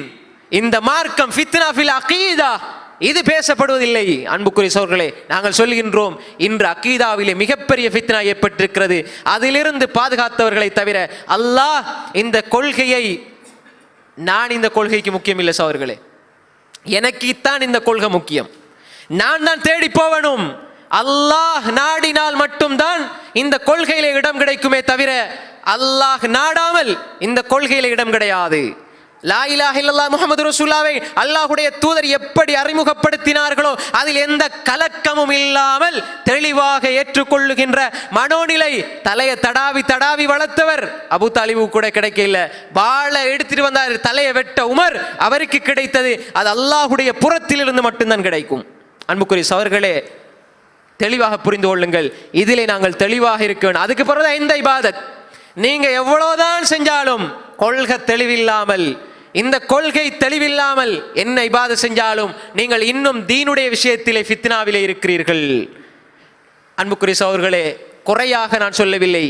இந்த மார்க்கம், ஃபித்னா ஃபில் அகீதா, இது பேசப்படுவதில்லை. அன்புக்குரிய சகோதரர்களே, நாங்கள் சொல்கின்றோம், இன்று அகீதாவிலே மிகப்பெரிய ஃபித்னா ஏற்பட்டிருக்கிறது. அதிலிருந்து பாதுகாத்தவர்களை தவிர அல்லாஹ் இந்த கொள்கையை, நான் இந்த கொள்கைக்கு முக்கியம் இல்லை சகோதரர்களே, எனக்குத்தான் இந்த கொள்கை முக்கியம், நான் தான் தேடி போவனும். அல்லாஹ் நாடினால் மட்டும்தான் இந்த கொள்கையில இடம் கிடைக்குமே தவிர அல்லாஹ் நாடாமல் இந்த கொள்கையில இடம் கிடையாது. லா இலாஹா இல்லல்லாஹ் முஹம்மது ரசூலுல்லாஹ்வை அல்லாஹ்வுடைய தூதர் எப்படி அறிமுகப்படுத்தினார்களோ அதில் எந்த கலக்கமும் இல்லாமல் தெளிவாக ஏற்றுக்கொள்ளுகின்ற மனோநிலை தலையை தடாவி வளர்த்தவர் அபூ தாலிபு கூட கிடைக்கல. வாளை எடுத்துட்டு வந்தார், தலையை வெட்ட உமர், அவருக்கு கிடைத்தது அது அல்லாஹ்வுடைய புறத்திலிருந்து மட்டும்தான் கிடைக்கும். அன்புக்குரிய சகோதரர்களே, தெளிவாக புரிந்து கொள்ளுங்கள், இதிலே நாங்கள் தெளிவாக இருக்க வேண்டும். அதுக்கு பிறகு இந்த இபாதத் நீங்க எவ்வளவுதான் செஞ்சாலும் கொள்கை தெளிவில்லாமல், இந்த கொள்கை தெளிவில்லாமல் என்ன இபாதத் செஞ்சாலும் நீங்கள் இன்னும் தீனுடைய விஷயத்திலே ஃபித்னாவிலே இருக்கிறீர்கள். அன்புக்குரிய சகோதரர்களே, குறையாக நான் சொல்லவில்லை.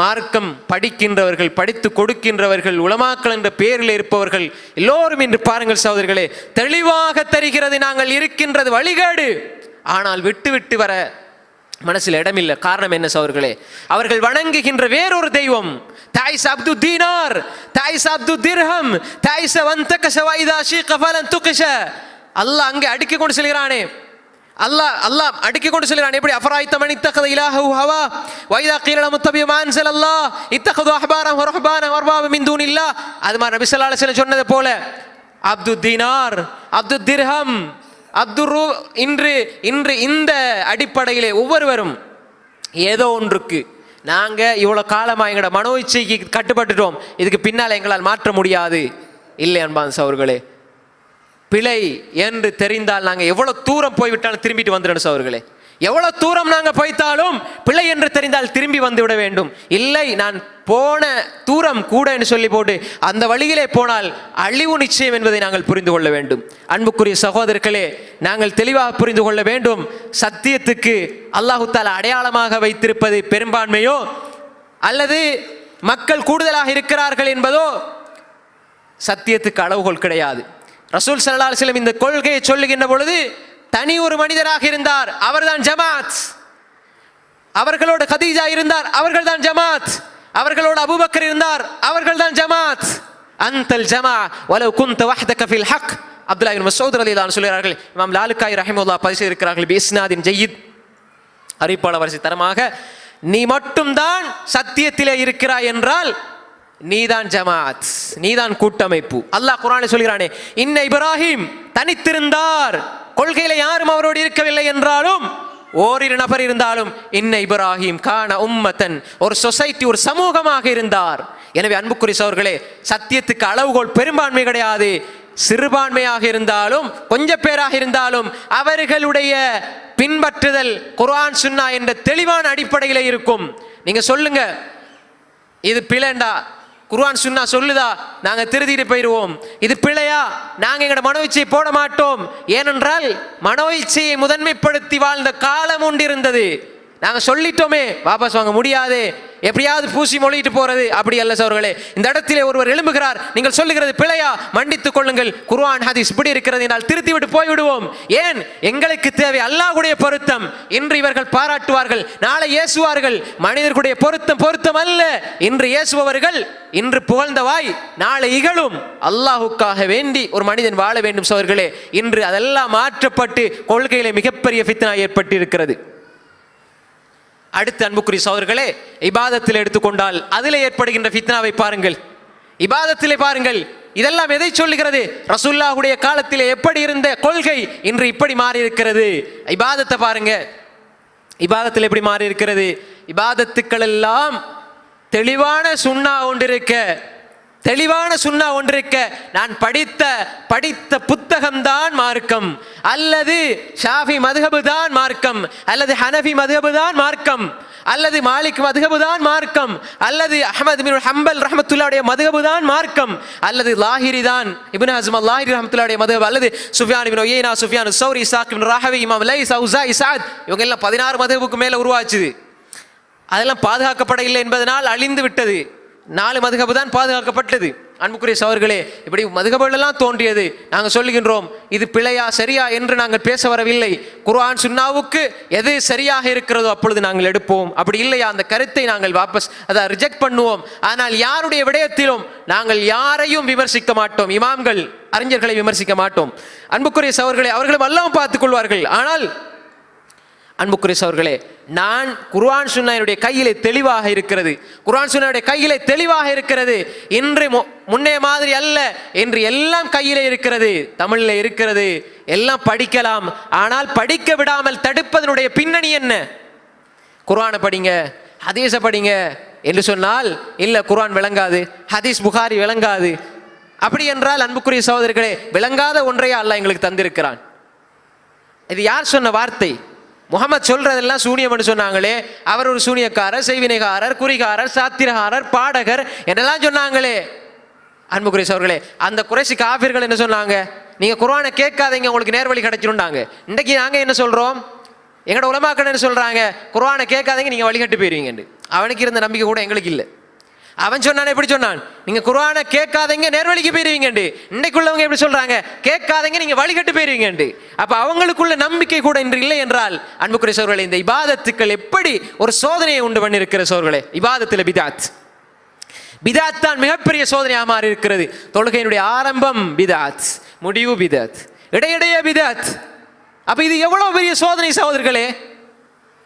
மார்க்கம் படிக்கின்றவர்கள், படித்து கொடுக்கின்றவர்கள், உலமாக்கள் என்ற பேரில் இருப்பவர்கள் எல்லோரும் இன்று பாருங்கள் சகோதரர்களே, தெளிவாக தெரிகிறது நாங்கள் இருக்கின்றது வழிகேடு. ஆனால் விட்டு வர மனசில் இடமில்லை. காரணம் என்ன சகோதரர்களே? அவர்கள் வணங்குகின்ற வேறொரு தெய்வம், தாய்ஸ் அப்து தீனார், தாய்ஸ் அப்து திர்ஹம், தாய்ஸ் வந்தக ஷவைதா ஷீக ஃபலன் துக்ஷ. அல்லாஹ் அங்கே அடுக்கி கொண்டு செல்கிறானே, அல்லாஹ் அடுக்கி கொண்டு சொல்கிறான். எப்படி? அஃபராய்த மன் இத்தகத இலாஹு ஹவா வ இதா கீல லஹும் இத்தபிஉ மா அன்ஸலல்லாஹ் இத்தகது அஹ்பாரஹும் வ ரஹ்பானஹும் வர்பாப மின் தூனில்லாஹ். அது மாதிரி நபி ஸல்லல்லாஹு அலைஹி வஸல்லம் சொன்னது போல அப்து தீனார், அப்து திர்ஹம், இன்று இந்த அடிப்படையிலே ஒவ்வொருவரும் ஏதோ ஒன்றுக்கு நாங்கள் இவ்வளோ காலமாக எங்களோட மனோ இச்சைக்கு கட்டுப்பட்டுட்டோம், இதுக்கு பின்னால் எங்களால் மாற்ற முடியாது. இல்லை அன்பான் சகோதரர்களே, பிழை என்று தெரிந்தால் நாங்கள் எவ்வளோ தூரம் போய்விட்டாலும் திரும்பிட்டு வந்துடணும் சகோதரர்களே. எவ்வளோ தூரம் நாங்கள் போய்த்தாலும் பிழை என்று தெரிந்தால் திரும்பி வந்து விட வேண்டும். இல்லை நான் போன தூரம் கூட என்று சொல்லி போட்டு அந்த வழியிலே போனால் அழிவு நிச்சயம் என்பதை நாங்கள் புரிந்து கொள்ள வேண்டும். அன்புக்குரிய சகோதரர்களே, நாங்கள் தெளிவாக புரிந்து கொள்ள வேண்டும். சத்தியத்துக்கு அல்லாஹு தஆலா அடையாளமாக வைத்திருப்பது பெரும்பான்மையோ அல்லது மக்கள் கூடுதலாக இருக்கிறார்கள் என்பதோ சத்தியத்துக்கு அளவுகோல் கிடையாது. ரசூல் ஸல்லல்லாஹு அலைஹி வஸல்லம் இந்த கொள்கையை சொல்லுகின்ற பொழுது தனி ஒரு மனிதராக இருந்தார், அவர்தான் ஜமாத். அவர்களோடு கதீஜா இருந்தார், அவர்கள்தான் ஜமாத். அவர்களோடு அபூபக்கர் இருந்தார், அவர்கள்தான் ஜமாத். அன்தல் ஜமா வலவ் குன்த வஹ்தக ஃபில் ஹக். அப்துல்லாஹ் இப்னு மஸ்ஊத் ரலியல்லாஹு அன்ஹு சொல்கிறார்கள். இமாம் லாலுக்காய் ரஹிமஹுல்லாஹ் பதிவு செய்திருக்கிறார்கள் பிஸ்னாதின் ஜய்யித், அறிவிப்பாளர் வரிசை தரமாக, நீ மட்டும்தான் சத்தியத்திலே இருக்கிறாய் என்றால் நீதான் ஜமாத், நீதான் கூட்டமைப்பு. அல்லாஹ் குர்ஆனில் சொல்கிறானே, இன்ன இப்ராஹிம் தனித்திருந்தார், கொள்கையில யாரும் அவரோடு இருக்கவில்லை என்றாலும் ஓரிரு நபர் இருந்தாலும் இன்ன இப்ராஹிம் கான உம்மத்தன், ஒரு சொசைட்டி, ஒரு சமூகமாக இருந்தார். எனவே அன்புக்குரிய சகோதரர்களே, சத்தியத்துக்கு அளவுகோல் பெரும்பான்மை கிடையாது. சிறுபான்மையாக இருந்தாலும் கொஞ்சம் பேராக இருந்தாலும் அவர்களுடைய பின்பற்றுதல் குர்ஆன் சுன்னா என்ற தெளிவான அடிப்படையில் இருக்கும். நீங்க சொல்லுங்க இது பிழைண்டா, குர்ஆன் சுன்னா சொல்லுதா, நாங்க திருத்திட்டு போயிடுவோம். இது பிழையா, நாங்க எங்களோட மனோ இச்சையை போட மாட்டோம். ஏனென்றால் மனோ இச்சையை முதன்மைப்படுத்தி வாழ்ந்த காலம் உண்டு இருந்தது. நாங்க சொல்லிட்டோமே, வாபஸ் வாங்க முடியாது, எப்படியாவது பூசி மொழிட்டு போறது. அப்படி அல்ல சகோதரர்களே. இந்த இடத்திலே ஒருவர் எழும்புகிறார், நீங்கள் சொல்லுகிறது பிழையா, மன்னித்துக் கொள்ளுங்கள், குர்ஆன் ஹதீஸ் இப்படி இருக்கிறது என்றால் திருத்தி விட்டு போய்விடுவோம். ஏன்? எங்களுக்கு தேவை அல்லாஹ்வுடைய பொருத்தம். இன்று இவர்கள் பாராட்டுவார்கள், நாளை ஏசுவார்கள். மனிதர்களுடைய பொருத்தம் அல்ல. இன்று ஏசுபவர்கள் இன்று புகழ்ந்தவாய் நாளை இகழும். அல்லாஹுக்காக வேண்டி ஒரு மனிதன் வாழ வேண்டும் சகோதரர்களே. இன்று அதெல்லாம் மாற்றப்பட்டு கொள்கையிலே மிகப்பெரிய ஃபித்னா ஏற்பட்டு இருக்கிறது. அடுத்து அன்புக்குரிய சகோதரர்களே, இபாதத்தில் எடுத்துக்கொண்டால் அதில் ஏற்படுகின்ற ஃபித்னாவை பாருங்கள். இபாதத்திலே பாருங்கள், இதெல்லாம் எதை சொல்லுகிறது? ரசூலுல்லாஹுடைய காலத்திலே எப்படி இருந்த கொள்கை இன்று இப்படி மாறி இருக்கிறது. இபாதத்தை பாருங்க, இபாதத்தில் எப்படி மாறி இருக்கிறது. இபாதத்துக்கள் எல்லாம் தெளிவான சுன்னா ஒன்றிருக்க நான் படித்த புத்தகம்தான் மார்க்கம், அல்லது ஷாஃபி மதுஹபு தான் மார்க்கம், அல்லது ஹனஃபி மதுஹபு தான் மார்க்கம், அல்லது மாலிக் மதுஹபு தான் மார்க்கம், அல்லது அஹ்மத் பின் ஹம்பல் ரஹ்மத்துல்லாஹுடைய மதுஹபு தான் மார்க்கம், அல்லது லாஹிரி தான் இப்னு ஹஸ்ம் லாஹிரி ரஹ்மத்துல்லாஹுடைய மதுஹப், அல்லது சுஃபியான் இப்னு உயைனா, சுஃபியான் ஸௌரி, இஸ்ஹாக் இப்னு ராஹவி, இமாம் லைஸ், ஔஸாஇ, ஸஅத், இவங்க எல்லாம் 16 மதுஹபுக்கு மேல உருவாச்சுது. அதெல்லாம் பாதுகாக்கப்பட இல்லை என்பதனால் அழிந்து விட்டது. 4 மதுஹபு தான் பாதுகாக்கப்பட்டது. அன்புக்குரிய சகோதரர்களே, இப்படி மதுஹபுகளெல்லாம் தோன்றியது. நாங்கள் சொல்லுகின்றோம் இது பிழையா சரியா என்று நாங்கள் பேச வரவில்லை. குர்ஆன் சுன்னாவுக்கு எது சரியாக இருக்கிறதோ அப்பொழுது நாங்கள் எடுப்போம். அப்படி இல்லையா அந்த கருத்தை நாங்கள் வாபஸ் அதை ரிஜெக்ட் பண்ணுவோம். ஆனால் யாருடைய விடயத்திலும் நாங்கள் யாரையும் விமர்சிக்க மாட்டோம். இமாம்கள் அறிஞர்களை விமர்சிக்க மாட்டோம். அன்புக்குரிய சகோதரர்களே, அவர்களும் அல்லாஹ் பார்த்துக் கொள்வார்கள். ஆனால் அன்புக்குரிய சகோதரர்களே, நான் குர்ஆன் சுன்னாவுடைய கையிலே தெளிவாக இருக்கிறது. குர்ஆன் சுன்னாவுடைய கையிலே தெளிவாக இருக்கிறது. இன்று முன்னே மாதிரி அல்ல, என்று எல்லாம் கையிலே இருக்கிறது, தமிழில் இருக்கிறது, எல்லாம் படிக்கலாம். ஆனால் படிக்க விடாமல் தடுப்பதனுடைய பின்னணி என்ன? குர்ஆனை படிங்க, ஹதீஸை படிங்க என்று சொன்னால் இல்ல குர்ஆன் விளங்காது, ஹதீஸ் புகாரி விளங்காது. அப்படி என்றால் அன்புக்குரிய சகோதரர்களே, விளங்காத ஒன்றையே அல்லாஹ் எங்களுக்கு தந்திருக்கிறான். இது யார் சொன்ன வார்த்தை? முகமது சொல்றதெல்லாம் சூனியம்னு சொன்னாங்களே, அவர் ஒரு சூனியக்காரர், செய்வினைக்காரர், குறிகாரர், சாத்திரகாரர், பாடகர் என்றெல்லாம் சொன்னாங்களே. அன்புக்குரிய சகோதரர்களே, அந்த குறைசி காஃபிர்கள் என்ன சொன்னாங்க? நீங்க குர்ஆனை கேட்காதீங்க, உங்களுக்கு நேர்வழி கிடைச்சிருந்தாங்க. இன்றைக்கு நாங்க என்ன சொல்றோம்? எங்களோட உலமாக்கள் என்ன சொல்றாங்க? குர்ஆனை கேட்காதீங்க, நீங்க வழிகட்டு போயிருவீங்க. அவனுக்கு இருந்த நம்பிக்கை கூட எங்களுக்கு இல்லை. அவன் சொன்னான், எப்படி சொன்னான்? நீங்க குர்ஆனை கேட்காதீங்க, நேர்வழிக்கு போயிருவீங்க. இன்னைக்குள்ளவங்க எப்படி சொல்றாங்க? கேட்காதீங்க, நீங்க வழிகட்டு போயிருவீங்க. அப்ப அவங்களுக்குள்ள நம்பிக்கை கூட இன்று இல்லை என்றால் அன்புக்குரிய சகோதரர்களே, இந்த இபாதத்துக்கள் எப்படி ஒரு சோதனையை உண்டு பண்ணி இருக்கிற சகோதரர்களே. இபாதத்தில் பிதாத் தான் மிகப்பெரிய சோதனையாக மாறி இருக்கிறது. தொழுகையினுடைய ஆரம்பம் பிதாத், முடிவு பிதாத், இடையிடையே பிதாத். அப்போ இது எவ்வளோ பெரிய சோதனை சகோதரர்களே.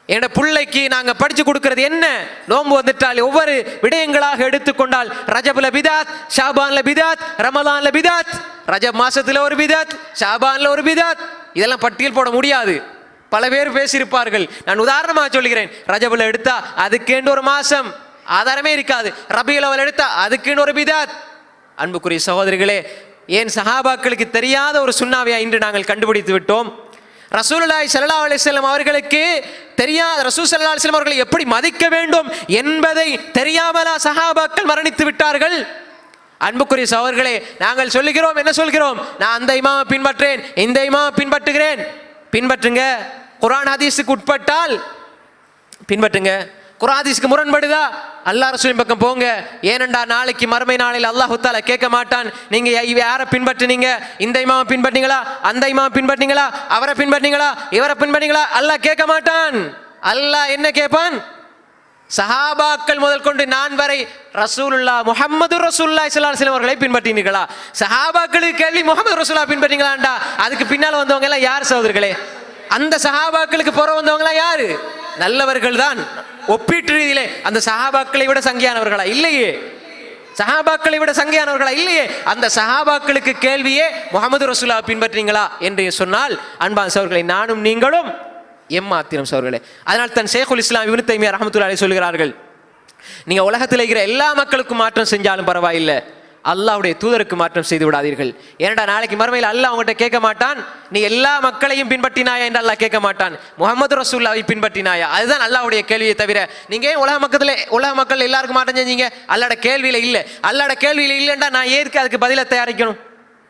என்னோட பிள்ளைக்கு நாங்கள் படித்து கொடுக்கறது என்ன? நோன்பு வந்துட்டால் ஒவ்வொரு விடயங்களாக எடுத்துக்கொண்டால் ரஜபுல பிதாத், ஷாபான்ல பிதாத், ரமலான்ல பிதாத், ரஜப் மாசத்துல ஒரு பிதாத், ஷாபான்ல ஒரு பிதாத், இதெல்லாம் பட்டியல் போட முடியாது. பல பேர் பேசியிருப்பார்கள். நான் உதாரணமாக சொல்கிறேன். ரஜபுல எடுத்தா அதுக்கேண்டு ஒரு மாசம் ஆதாரமே இருக்காது. ரபியுல் அவல் எடுத்தா அதுக்கேண்டு ஒரு பிதாத். அன்புக்குரிய சகோதரிகளே, ஏன் சஹாபாக்களுக்கு தெரியாத ஒரு சுன்னாவியா இன்று நாங்கள் கண்டுபிடித்து விட்டோம். ரசூலுல்லாஹி ஸல்லல்லாஹு அலைஹி வஸல்லம் அவர்களுக்கு தெரியாத, ரசூல் ஸல்லல்லாஹு அலைஹி வஸல்லம் அவர்களை எப்படி மதிக்க வேண்டும் என்பதை தெரியாமலா சஹாபாக்கள் மரணித்து விட்டார்கள்? அன்புக்குரிய சகோதரர்களே, நாங்கள் சொல்லுகிறோம், என்ன சொல்கிறோம்? நான் அந்த இமாமை பின்பற்றேன், இந்த இமாமை பின்பற்றுகிறேன். பின்பற்றுங்க. குர்ஆன் ஹதீஸுக்கு உட்பட்டால் பின்பற்றுங்க. குர்ஆன் ஹதீஸுக்கு முரண்படுதா, அல்லாஹ் ரசூலின் பக்கம் போங்க. ஏனென்றா நாளைக்கு மறுமை நாளில் அல்லாஹ் தஆலா கேட்க மாட்டான், நீங்க யாரை பின்பற்றினீங்க? இந்த இமாமை பின்பற்றினீங்களா, அந்த இமாமை பின்பற்றினீங்களா, அவரை பின்பற்றினீங்களா, இவரை பின்பற்றினீங்களா? அல்லாஹ் கேட்க மாட்டான். அல்லாஹ் என்ன கேட்பான்? சஹாபாக்கள் முதல் கொண்டு நான் வரை ரசூலுல்லாஹ் முஹம்மது ரசூலுல்லாஹி ஸல்லல்லாஹு அலைஹி வஸல்லம் அவர்களை பின்பற்றினீர்களா? சஹாபாக்களுக்கு கேள்வி முஹம்மது ரசூலுல்லாஹ் பின்பற்றினீங்களாண்டா, அதுக்கு பின்னால் வந்தவங்க எல்லாம் யார் சகோதரர்களே? அந்த சஹாபாக்களுக்கு புற வந்தவங்க எல்லாம் யாரு? நல்லவர்கள் தான். ஒப்பீட்டு ரீதியிலே அந்த சஹாபாக்களை விட சங்கையானவர்களா? இல்லையே. சஹாபாக்களை விட சங்கையானவர்களா? இல்லையே. அந்த சஹாபாக்களுக்கு கேள்வியே முஹம்மது ரசூலுல்லாஹ் பின்பற்றீங்களா என்று சொன்னால், அன்பான சகோதரர்களே, நானும் நீங்களும் எம்மாத்திரம் சகோதரர்களே. அதனால் தான் ஷேகுல் இஸ்லாம் இப்னு தைமியா ரஹ்மத்துல்லாஹி அலைஹி சொல்கிறார்கள், நீங்க உலகத்தில் இருக்கிற எல்லா மக்களுக்கும் மாற்றம் செஞ்சாலும் பரவாயில்லை, அல்லாஹ்வுடைய தூதருக்கு மாற்றம் செய்து விடாதீர்கள். ஏனடா நாளைக்கு மறுமையில் அல்லாஹ் அவங்ககிட்ட கேட்க மாட்டான், நீ எல்லா மக்களையும் பின்பற்றினாயா என்று அல்லாஹ் கேட்க மாட்டான், முஹம்மது ரசூலுல்லாஹை பின்பற்றினாயா? அதுதான் அல்லாஹ்வுடைய கேள்வியை தவிர நீங்க ஏன் உலக மக்கள் எல்லாருக்கும் மாற்றம் செஞ்சீங்க? அல்லாஹ்வுடைய கேள்வியில இல்லை. அல்லாஹ்வுடைய கேள்வியில இல்லைண்டா நான் ஏற்கு அதுக்கு பதிலை தயாரிக்கணும்?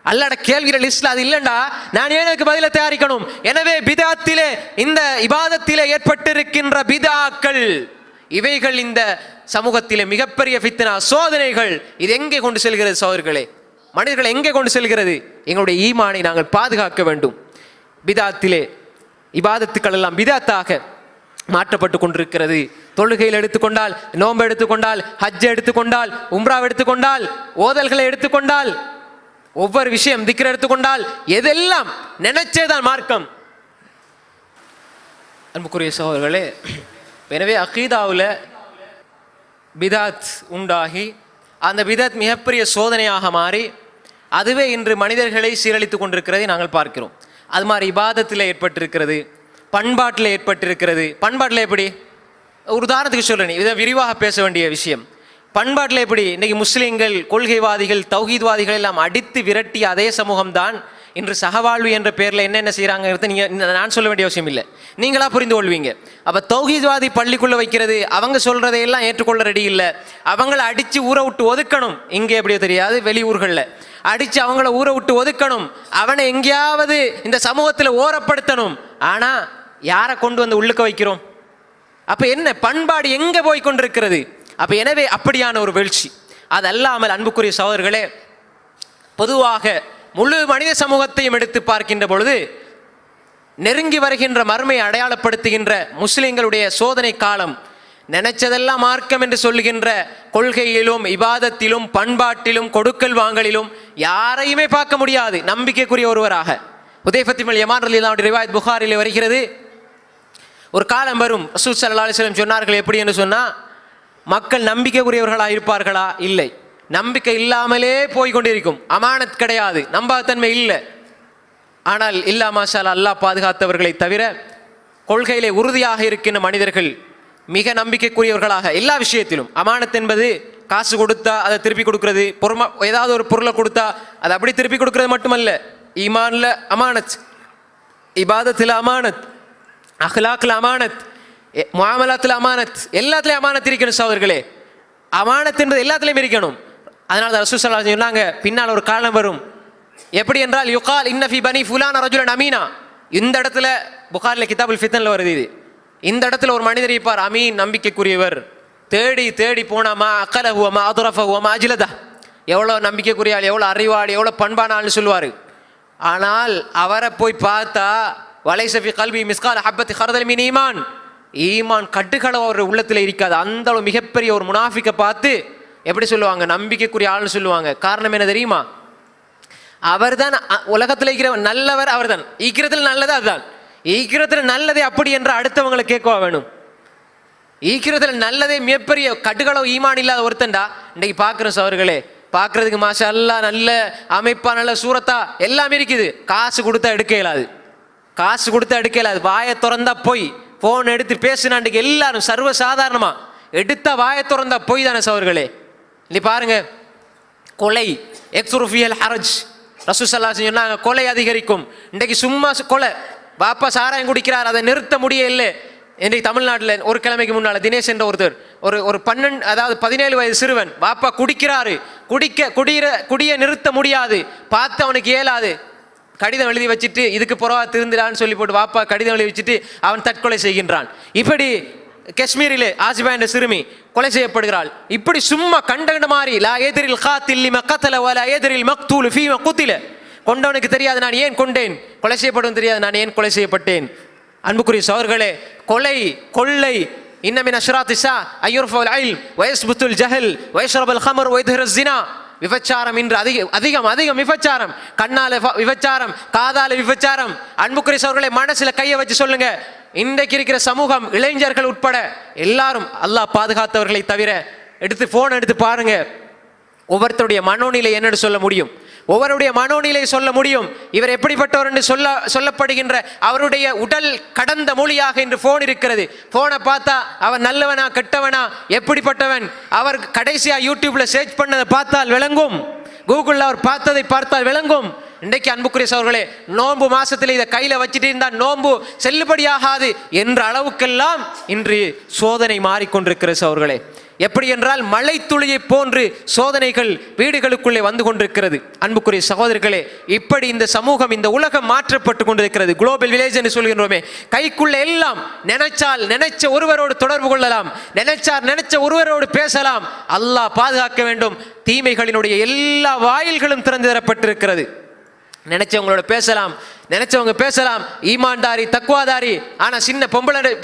அல்லாஹ்வுடைய கேள்வியில லிஸ்ட்ல அது இல்லைண்டா நான் ஏன் அதுக்கு பதிலை தயாரிக்கணும்? எனவே பிதாத்திலே, இந்த இபாதத்திலே ஏற்பட்டிருக்கின்ற பிதாக்கள், இவைகள் இந்த சமூகத்திலே மிகப்பெரிய ஃபித்னா, சோதனைகள். இது எங்கே கொண்டு செல்கிறது சகோதரர்களே? மனிதர்கள் எங்கே கொண்டு செல்கிறது? எங்களுடைய ஈமானை நாங்கள் பாதுகாக்க வேண்டும். பிதாத்திலே இபாதத்துக்கள் எல்லாம் பிதாத்தாக மாற்றப்பட்டு கொண்டிருக்கிறது. தொழுகையில் எடுத்துக்கொண்டால், நோன்பு எடுத்துக்கொண்டால், ஹஜ் எடுத்துக்கொண்டால், உம்ரா எடுத்துக்கொண்டால், ஓதல்களை எடுத்துக்கொண்டால், ஒவ்வொரு விஷயம் திக்ர் எடுத்துக்கொண்டால், எதெல்லாம் நினைச்சேதான் மார்க்கம். அன்புக்குரிய சகோதரர்களே, எனவே அகீதாவில் பிதாத் உண்டாகி அந்த பிதாத் மிகப்பெரிய சோதனையாக மாறி அதுவே இன்று மனிதர்களை சீரழித்து கொண்டிருக்கிறதை நாங்கள் பார்க்கிறோம். அது மாதிரி இபாதத்தில் ஏற்பட்டிருக்கிறது, பண்பாட்டில் ஏற்பட்டிருக்கிறது. பண்பாட்டில் எப்படி? ஒரு உதாரணத்துக்கு சொல்கிறேன், இதை விரிவாக பேச வேண்டிய விஷயம். பண்பாட்டில் எப்படி? இன்றைக்கி முஸ்லீம்கள், கொள்கைவாதிகள், தௌஹீத்வாதிகள் எல்லாம் அடித்து விரட்டிய அதே சமூகம்தான் இன்று சகவாழ்வு என்ற பேரில் என்னென்ன செய்கிறாங்கிறது நீங்கள் நான் சொல்ல வேண்டிய அவசியம் இல்லை, நீங்களா புரிந்து கொள்வீங்க. அப்போ தௌஹீத்வாதி பள்ளிக்குள்ளே வைக்கிறது, அவங்க சொல்கிறதையெல்லாம் ஏற்றுக்கொள்ள ரெடி இல்லை, அவங்கள அடித்து ஊற விட்டு ஒதுக்கணும். இங்கே எப்படியோ தெரியாது, வெளியூர்களில் அடித்து அவங்கள ஊற விட்டு ஒதுக்கணும், அவனை எங்கேயாவது இந்த சமூகத்தில் ஓரப்படுத்தணும். ஆனால் யாரை கொண்டு வந்து உள்ளுக்க வைக்கிறோம்? அப்போ என்ன பண்பாடு எங்கே போய் கொண்டிருக்கிறது? அப்போ எனவே அப்படியான ஒரு வீழ்ச்சி. அது அல்லாமல் அன்புக்குரிய சகோதரர்களே, பொதுவாக முழு மனித சமூகத்தையும் எடுத்து பார்க்கின்ற பொழுது நெருங்கி வருகின்ற மர்மை அடையாளப்படுத்துகின்ற முஸ்லிம்களுடைய சோதனை காலம், நினைச்சதெல்லாம் மார்க்கம் என்று சொல்லுகின்ற கொள்கையிலும், இபாதத்திலும், பண்பாட்டிலும், கொடுக்கல் வாங்கலிலும் யாரையுமே பார்க்க முடியாது நம்பிக்கைக்குரிய ஒருவராக. ஹுதைஃபத் இப்னு யமான் ரலியல்லாஹு அன்ஹு ரிவாயத் புகாரிலே வருகிறது, ஒரு காலம் வரும், ரசூல் ஸல்லல்லாஹு அலைஹி வஸல்லம் சொன்னார்கள், எப்படி என்று சொன்னால், மக்கள் நம்பிக்கைக்குரியவர்களாக இருப்பார்களா? இல்லை, நம்பிக்கை இல்லாமலே போய்கொண்டிருக்கும். அமானத் கிடையாது, நம்பகத்தன்மை இல்லை. ஆனால் இல்லா மாஷா அல்லாஹ் பாதுகாத்தவர்களை தவிர கொள்கையிலே உறுதியாக இருக்கின்ற மனிதர்கள் மிக நம்பிக்கைக்குரியவர்களாக எல்லா விஷயத்திலும். அமானத் என்பது காசு கொடுத்தா அதை திருப்பி கொடுக்கறது, ஏதாவது ஒரு பொருளை கொடுத்தா அதை அப்படி திருப்பி கொடுக்கறது மட்டுமல்ல. ஈமான்ல அமானத், இபாதத்தில் அமானத், அஹ்லாக்கில் அமானத், முஆமலாத்தில் அமானத், எல்லாத்துலேயும் அமானத் இருக்கணும் சகோதரர்களே. அமானத் என்பது எல்லாத்துலேயும் இருக்கணும். அதனால தான் ரசூல் ஸல்லல்லாஹு அலைஹி வஸல்லம் சொன்னாங்க, பின்னால் ஒரு காலம் வரும், எப்படி என்றால் யுகால் இன்ன ஃபி பனி ஃபுலான ரஜுலன் அமீனா. இந்த இடத்துல புகாரில் கிதாபுல் ஃபித்னில் வருது இது. இந்த இடத்துல ஒரு மனிதர் இருப்பார், அமீன், நம்பிக்கைக்குரியவர். தேடி தேடி போனாமா அக்கலஹு மா அதுரஃபஹு மா அஜ்லதா, எவ்வளோ நம்பிக்கைக்குரியாள், எவ்வளோ அறிவாள், எவ்வளோ பண்பானாள்னு சொல்லுவார். ஆனால் அவரை போய் பார்த்தா வலைஸ ஃபி கல்பி மிஸ்கால் ஹப்பத்தி ஹர்தல் மின் ஈமான், ஈமான் கட்டுக்களவு ஒரு உள்ளத்தில் இருக்காது. அந்த அளவு மிகப்பெரிய ஒரு முனாஃபிக்கை பார்த்து எப்படி சொல்லுவாங்க? நம்பிக்கைக்குரிய ஆள்னு சொல்லுவாங்க. காரணம் என்ன தெரியுமா? அவர் தான் உலகத்தில் இருக்கிற நல்லவர், அவர் தான் ஈக்கிறதுல நல்லது அதுதான். ஈக்கிறதுல நல்லதே அப்படி என்று அடுத்தவங்களை கேட்கவா வேணும்? ஈக்கிறதுல நல்லதே மிகப்பெரிய கடுகளவு ஈமான் இல்லாத ஒருத்தன்டா இன்னைக்கு பார்க்குறோம் சவர்களே. பார்க்கறதுக்கு மாஷா அல்லாஹ் நல்ல அமைப்பா நல்ல சூரத்தா எல்லாம் இருக்குது. காசு கொடுத்தா எடுக்க இயலாது, காசு கொடுத்தா எடுக்க இயலாது. வாயை திறந்தா போய் ஃபோன் எடுத்து பேசுனாண்டுக்கு எல்லாரும் சர்வ சாதாரணமா எடுத்த வாயை திறந்தா போய் தானே சவர்களே. இல்லை பாருங்க, கொலை எக்ஸுருஃபியல் ஹரஜ் ரசூல் ஸல்லல்லாஹு அலைஹி வஸல்லம் சொன்னாங்க கொலை அதிகரிக்கும். இன்றைக்கு சும்மா கொலை, பாப்பா சாராயம் குடிக்கிறார் அதை நிறுத்த முடியல. இன்றைக்கு தமிழ்நாட்டில் ஒரு கிழமைக்கு முன்னால் தினேஷ் என்ற ஒருத்தர் ஒரு 17 வயது சிறுவன், பாப்பா குடிக்கிறாரு, குடியை நிறுத்த முடியாது, பார்த்து அவனுக்கு இயலாது, கடிதம் எழுதி வச்சுட்டு இதுக்கு புறவா திருந்திடான்னு சொல்லி போட்டு வாப்பா கடிதம் எழுதி வச்சுட்டு அவன் தற்கொலை செய்கின்றான். இப்படி காஷ்மீரிலே ஆசிபா என்ற சிறுமி கொலை செய்யப்படுகிறாள். இப்படி சும்மா கண்ட மாதிரி லா எதிரில் காத்தில் லிம கத்தல வலா எதிரில் மக்தூல் ஃபீம குத்தில, கொண்டவனுக்கு தெரியாது நான் ஏன் கொண்டேன், கொலை செய்யப்படும் தெரியாது நான் ஏன் கொலை செய்யப்பட்டேன். அன்புக்குரிய சகோதரர்களே, கொலை கொள்ளை இன்னமின் அஷ்ராத்திஸா ஐயுர்ஃபுல் இல்ம் வயஸ்புத்துல் ஜஹல் வயஷ்ரபுல் ஹமர் வயதுஹர் ஸினா. விபச்சாரம் இன்று அதிகம் விபச்சாரம், கண்ணால விபச்சாரம், காதால விபச்சாரம். அன்புக்குரிய சகோதரர்களே, மனசுல கையை வச்சு சொல்லுங்க, இன்றைக்கு இருக்கிற சமூகம் இளைஞர்கள் உட்பட எல்லாரும் அல்லாஹ் பாதுகாத்தவர்களை தவிர எடுத்து போன் எடுத்து பாருங்க, ஒவ்வொருத்தருடைய மனோநிலை என்னன்னு சொல்ல முடியும், ஒவ்வொருடைய மனோநிலை சொல்ல முடியும். இவர் எப்படிப்பட்டவர் என்று சொல்லப்படுகின்ற அவருடைய உடல் கடந்த மொழியாக இன்று போன் இருக்கிறது. போனை பார்த்தா அவன் நல்லவனா கெட்டவனா எப்படிப்பட்டவன், அவர் கடைசியா யூடியூப்ல சர்ச் பண்ணதை பார்த்தால் விளங்கும், கூகுளில் அவர் பார்த்ததை பார்த்தால் விளங்கும். இன்றைக்கு அன்புக்குரிய சகோதரர்களே, நோன்பு மாசத்துல இதை கையில வச்சுட்டு இருந்தால் நோன்பு செல்லுபடியாகாது என்ற அளவுக்கெல்லாம் இன்று சோதனை மாறிக்கொண்டிருக்கிற சகோதரர்களே. எப்படி என்றால் மழை துளியை போன்று சோதனைகள் வீடுகளுக்குள்ளே வந்து கொண்டிருக்கிறது. அன்புக்குரிய சகோதரர்களே, இப்படி இந்த சமூகம் இந்த உலகம் மாற்றப்பட்டு கொண்டிருக்கிறது. குளோபல் வில்லேஜ் என்று சொல்கின்றோமே, கைக்குள்ள எல்லாம் நினைச்சால் நினைச்ச ஒருவரோடு தொடர்பு கொள்ளலாம், நினைச்ச ஒருவரோடு பேசலாம். அல்லாஹ் பாதுகாக்க வேண்டும். தீமைகளினுடைய எல்லா வாயில்களும் திறந்து தரப்பட்டிருக்கிறது. நினைச்சவங்களோட பேசலாம், நினைச்சவங்க பேசலாம், ஈமான்தாரி தக்குவாதாரி, ஆனா சின்ன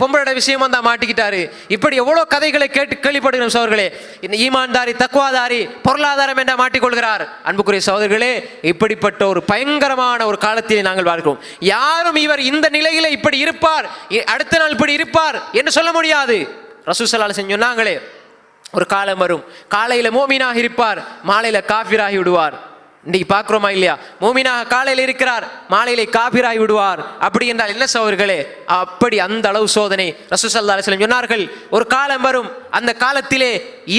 பொம்பளோட விஷயமா தான் மாட்டிக்கிட்டாரு. இப்படி எவ்வளோ கதைகளை கேள்விப்படுகிறோம் சகோதரர்களே. இந்த ஈமான்தாரி தக்குவாதாரி பொருளாதாரம் என்ற மாட்டிக்கொள்கிறார். அன்புக்குரிய சகோதரர்களே, இப்படிப்பட்ட ஒரு பயங்கரமான ஒரு காலத்திலே நாங்கள் வாழ்கிறோம். யாரும் இவர் இந்த நிலையில இப்படி இருப்பார், அடுத்த நாள் இப்படி இருப்பார் என்று சொல்ல முடியாது. ரசூல் ஸல்லல்லாஹு அலைஹி வஸல்லம் சொன்னாங்களே, ஒரு காலம் வரும், காலையில மோமினாக இருப்பார், மாலையில காஃபிராகி விடுவார். இன்னைக்கு பார்க்கிறோமா இல்லையா? மூமினாக காலையில் இருக்கிறார், மாலையிலே காபிராகி விடுவார். அப்படி என்றால் என்ன சகோதரர்களே? அப்படி அந்த அளவு சோதனை. ரசூல் ஸல்லல்லாஹு அலைஹி வஸல்லம் சொன்னார்கள், ஒரு காலம் வரும், அந்த காலத்திலே